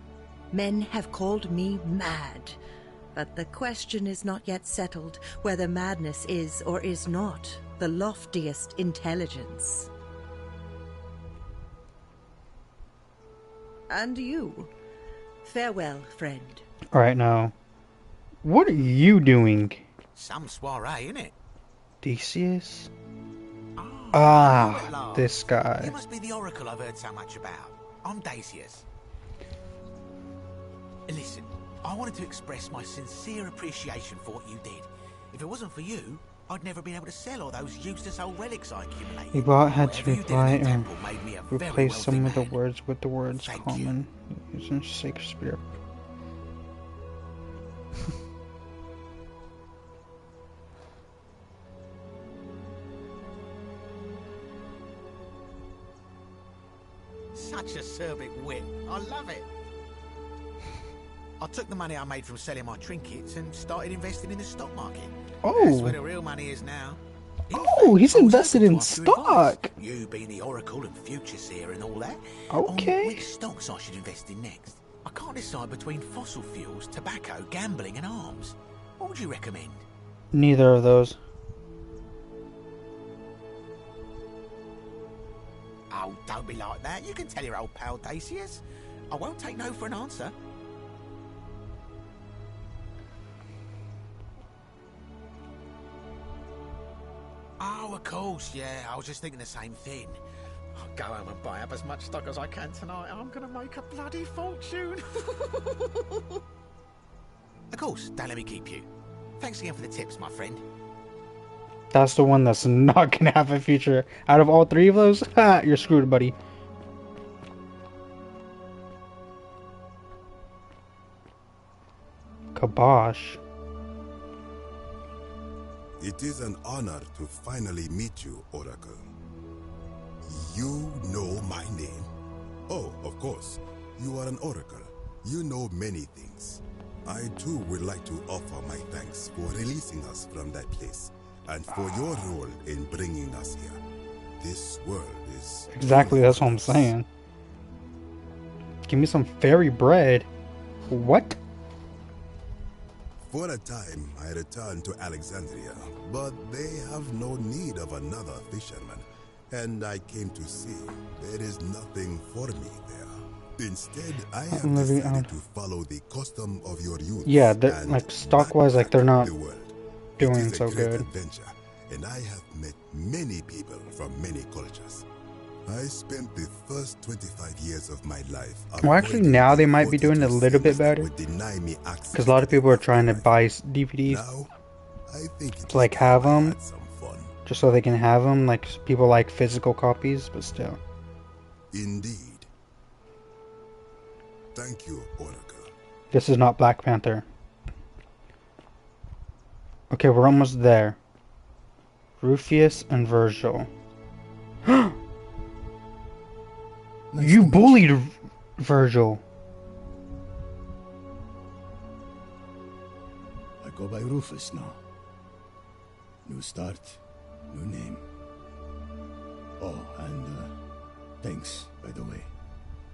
Men have called me mad, but the question is not yet settled whether madness is or is not the loftiest intelligence. And you. Farewell, friend. Alright, now. What are you doing, Some soiree, innit? Theseus? You Ah, at last. this guy. You must be the oracle I've heard so much about. I'm Dacius. Listen, I wanted to express my sincere appreciation for what you did. If it wasn't for you, I'd never been able to sell all those useless old relics I accumulated. Ibot had to Whatever you did reply in the and temple made me a very replace wealthy some of the man. words with the words Thank common using Shakespeare. Such acerbic wit. I love it. I took the money I made from selling my trinkets and started investing in the stock market. Oh. That's where the real money is now. Oh, he's invested in Ask your advice. stock. You being the oracle and future seer and all that. Okay. On which stocks I should invest in next. I can't decide between fossil fuels, tobacco, gambling and arms. What would you recommend? Neither of those. Oh, don't be like that. You can tell your old pal Dacius. I won't take no for an answer. Oh, of course, yeah. I was just thinking the same thing. I'll go home and buy up as much stock as I can tonight. I'm going to make a bloody fortune. Of course, don't let me keep you. Thanks again for the tips, my friend. That's the one that's not gonna have a future. Out of all three of those, ha, you're screwed, buddy. Kabosh. It is an honor to finally meet you, Oracle. name? Oh, of course. You are an oracle. You know many things. I too would like to offer my thanks for releasing us from that place, and for your role in bringing us here. This world is... Exactly, that's what I'm saying. Give me some fairy bread. What? For a time, I returned to Alexandria, but they have no need of another fisherman, and I came to see there is nothing for me there. Instead, I have decided to follow the custom of your youth. Yeah, like stock-wise, like they're not doing so good. Adventure, and I have met many people from many cultures. I spent the first 25 years of my life. Well, actually, now they might be doing it a little bit better, because a lot of people are trying to buy DVDs to like have them, just so they can have them. Like people like physical copies, but still. Indeed. Thank you, Oracle. This is not Black Panther. Okay, we're almost there. Rufius and Virgil. You bullied Virgil. I go by Rufus now. New start, new name. Oh, and thanks, by the way,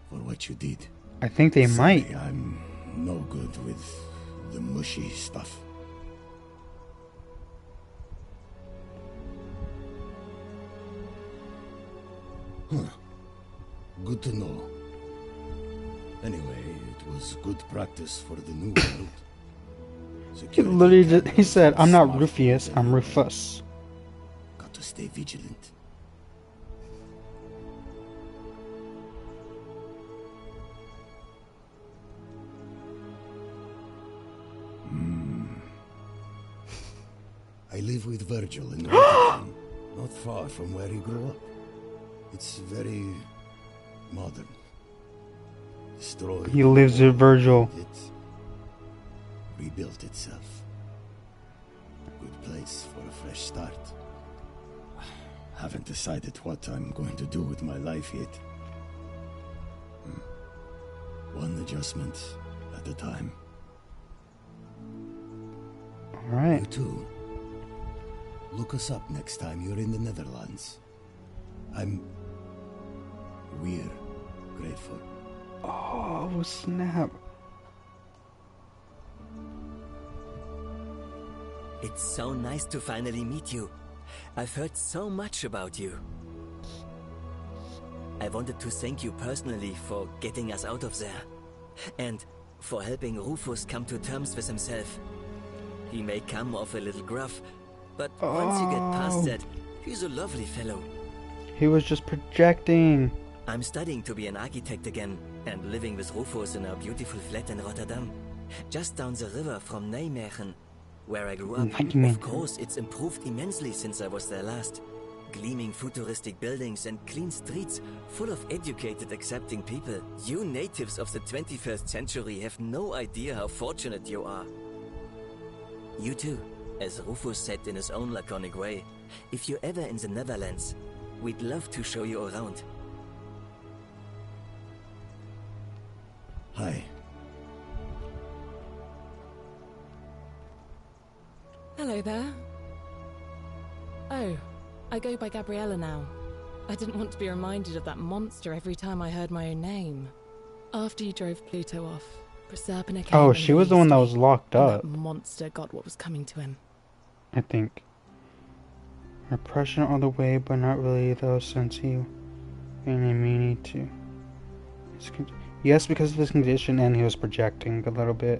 for what you did. I think they might. I'm no good with the mushy stuff. Huh. Good to know. Anyway, it was good practice for the new world. He literally just, he said, "I'm not Rufius, I'm Rufus." Got to stay vigilant. I live with Virgil in Rotterdam, not far from where he grew up. It's very modern. Destroyed. He lives with Virgil. It rebuilt itself. Good place for a fresh start. Haven't decided what I'm going to do with my life yet. One adjustment at a time. Alright. You too. Look us up next time you're in the Netherlands. We're grateful. Oh, snap. It's so nice to finally meet you. I've heard so much about you. I wanted to thank you personally for getting us out of there. And for helping Rufus come to terms with himself. He may come off a little gruff, but once you get past that, he's a lovely fellow. He was just projecting. I'm studying to be an architect again, and living with Rufus in our beautiful flat in Rotterdam. Just down the river from Nijmegen, where I grew up. Of course, it's improved immensely since I was there last. Gleaming futuristic buildings and clean streets, full of educated, accepting people. You natives of the 21st century have no idea how fortunate you are. You too, as Rufus said in his own laconic way. If you're ever in the Netherlands, we'd love to show you around. Hi. Hello there. Oh, I go by Gabriella now. I didn't want to be reminded of that monster every time I heard my own name. After you drove Pluto off, Proserpina came. Oh, she was the one that was locked up. That monster got what was coming to him. I think. Repression all the way, but not really though, since he really meaning to. Yes, because of his condition, and he was projecting a little bit.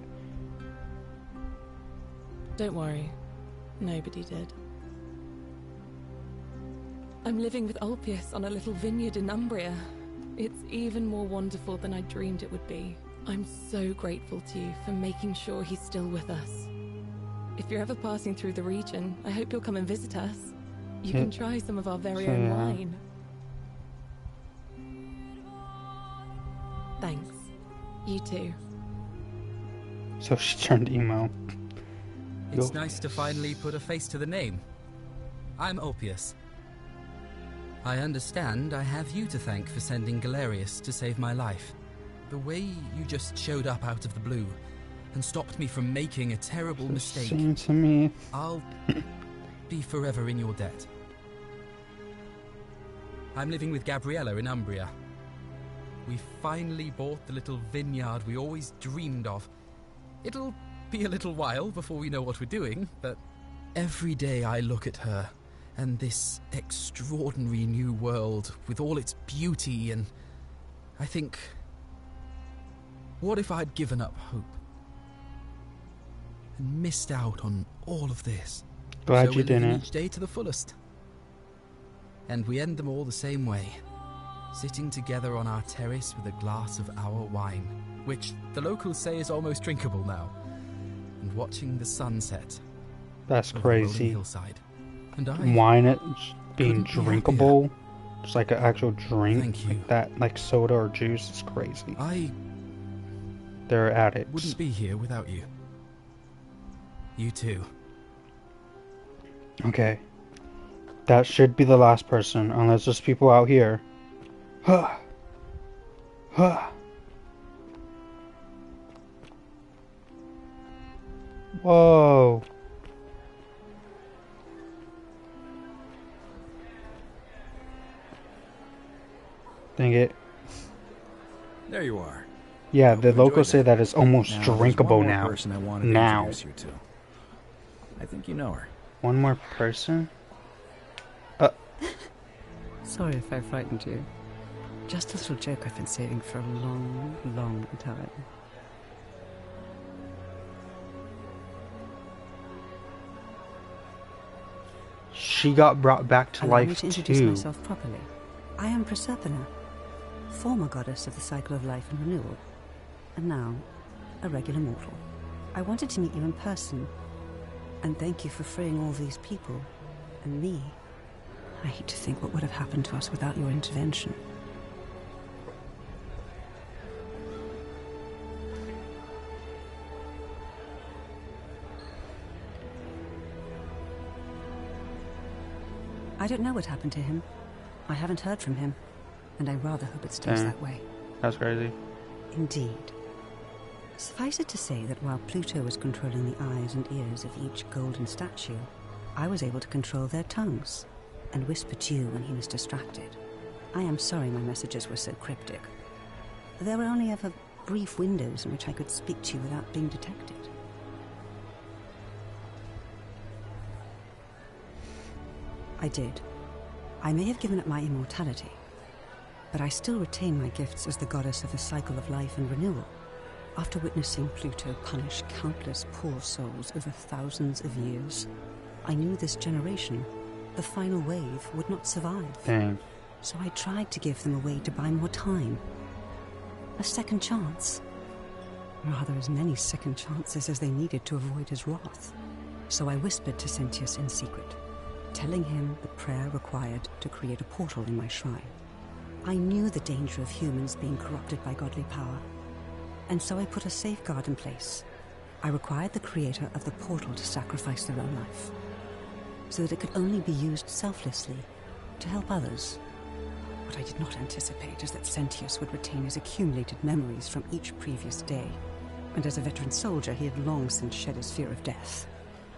Don't worry, nobody did. I'm living with Ulpius on a little vineyard in Umbria. It's even more wonderful than I dreamed it would be. I'm so grateful to you for making sure he's still with us. If you're ever passing through the region, I hope you'll come and visit us. You can try some of our very own wine. Thanks. You too. So she turned emo. It's nice to finally put a face to the name. I'm Ulpius. I understand I have you to thank for sending Galerius to save my life. The way you just showed up out of the blue and stopped me from making a terrible mistake. Same to me. I'll be forever in your debt. I'm living with Gabriella in Umbria. We finally bought the little vineyard we always dreamed of. It'll be a little while before we know what we're doing, but every day I look at her and this extraordinary new world with all its beauty, and I think, what if I'd given up hope and missed out on all of this? Glad so you we're living didn't. each day to the fullest. And we end them all the same way, sitting together on our terrace with a glass of our wine, which the locals say is almost drinkable now, and watching the sunset. That's over the rolling crazy. hillside. And Wine it being couldn't be happier. drinkable, just like an actual drink, Thank you. like that, like soda or juice, is crazy. I They're addicts. wouldn't be here without you. You too. Okay. That should be the last person, unless there's people out here. Huh. Huh. Whoa. Dang it. There you are. Yeah, the enjoy locals say that it's almost Now, there's drinkable one more now. person I wanted to Now. introduce you to. I think you know her. One more person? Sorry if I frightened you. Just a little joke I've been saving for a long, long time. She got brought back to Allow me life to introduce too. myself properly. I am Proserpina, former goddess of the cycle of life and renewal, and now a regular mortal. I wanted to meet you in person, and thank you for freeing all these people, and me. I hate to think what would have happened to us without your intervention. I don't know what happened to him. I haven't heard from him, and I rather hope it stays Dang. that way. That's crazy. Indeed. Suffice it to say that while Pluto was controlling the eyes and ears of each golden statue, I was able to control their tongues and whisper to you when he was distracted. I am sorry my messages were so cryptic. There were only ever brief windows in which I could speak to you without being detected. I did. I may have given up my immortality, but I still retain my gifts as the goddess of the cycle of life and renewal. After witnessing Pluto punish countless poor souls over thousands of years, I knew this generation, the final wave, would not survive. Dang. So I tried to give them a way to buy more time. A second chance. Rather, as many second chances as they needed to avoid his wrath. So I whispered to Sentius in secret, telling him the prayer required to create a portal in my shrine. I knew the danger of humans being corrupted by godly power, and so I put a safeguard in place. I required the creator of the portal to sacrifice their own life, so that it could only be used selflessly to help others. What I did not anticipate is that Sentius would retain his accumulated memories from each previous day, and as a veteran soldier he had long since shed his fear of death.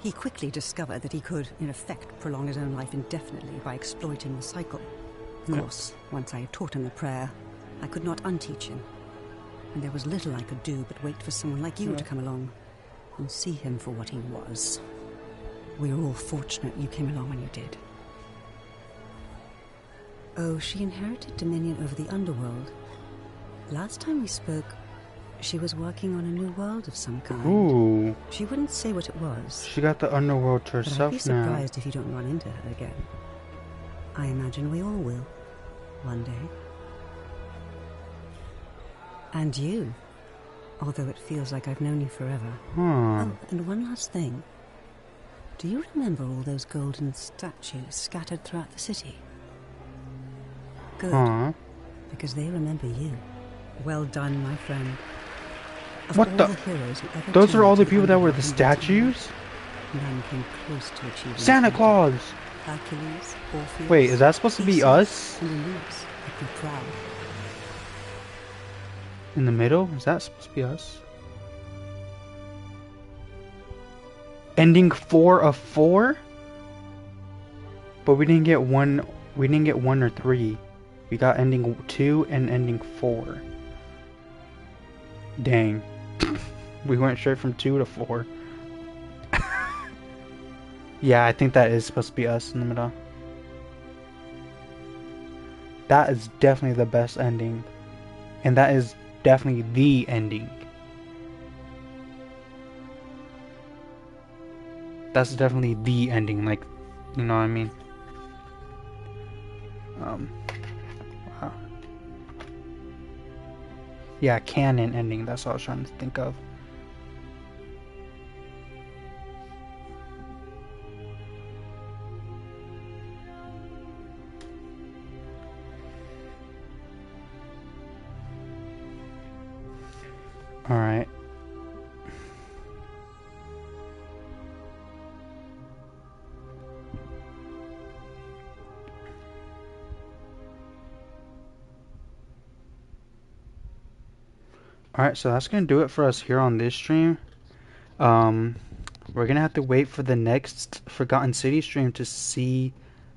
He quickly discovered that he could, in effect, prolong his own life indefinitely by exploiting the cycle. Of course, once I had taught him the prayer, I could not unteach him, and there was little I could do but wait for someone like you to come along and see him for what he was. We are all fortunate you came along when you did. Oh, she inherited dominion over the underworld. Last time we spoke, she was working on a new world of some kind. Ooh. She wouldn't say what it was. She got the underworld to But I'd be herself now. surprised if you don't run into her again. I imagine we all will, one day. And you, although it feels like I've known you forever. Oh, and one last thing. Do you remember all those golden statues scattered throughout the city? Good, Huh. because they remember you. Well done, my friend. Of What all the? heroes who ever Those are all the turned to people that were the underworld and statues? none came close to achieving Santa that. Claus! Hercules, Orpheus. Wait, is that supposed to be Theseus, us? and Aeneas would be proud. In the middle? Is that supposed to be us? Ending 4 of 4? But we didn't get one. We didn't get 1 or 3. We got ending 2 and ending 4. Dang. We went straight from 2 to 4. Yeah, I think that is supposed to be us in the middle. That is definitely the best ending. And that is definitely the ending. That's definitely the ending, like, you know what I mean? Wow. Yeah, canon ending, that's what I was trying to think of. Alright. Alright, so that's going to do it for us here on this stream. We're going to have to wait for the next Forgotten City stream to see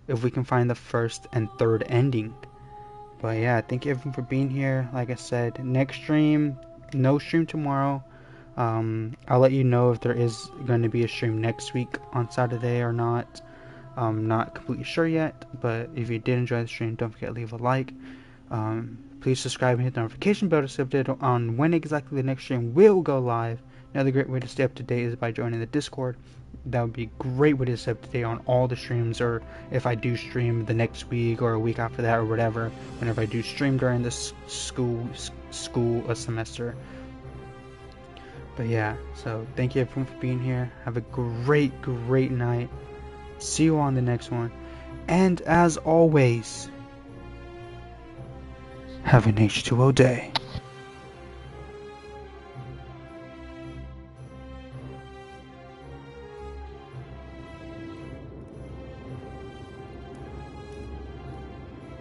if we can find the first and third ending. But yeah, thank you everyone for being here. Like I said, next stream, no stream tomorrow. I'll let you know if there is going to be a stream next week on Saturday or not. I'm not completely sure yet, but if you did enjoy the stream, don't forget to leave a like. Please subscribe and hit the notification bell to stay updated on when exactly the next stream will go live. Another great way to stay up to date is by joining the Discord. That would be a great way to stay up to date on all the streams, or if I do stream the next week or a week after that or whatever, whenever I do stream during this school semester. But yeah, so thank you everyone for being here. Have a great night. See you on the next one. And as always, have an H2O day.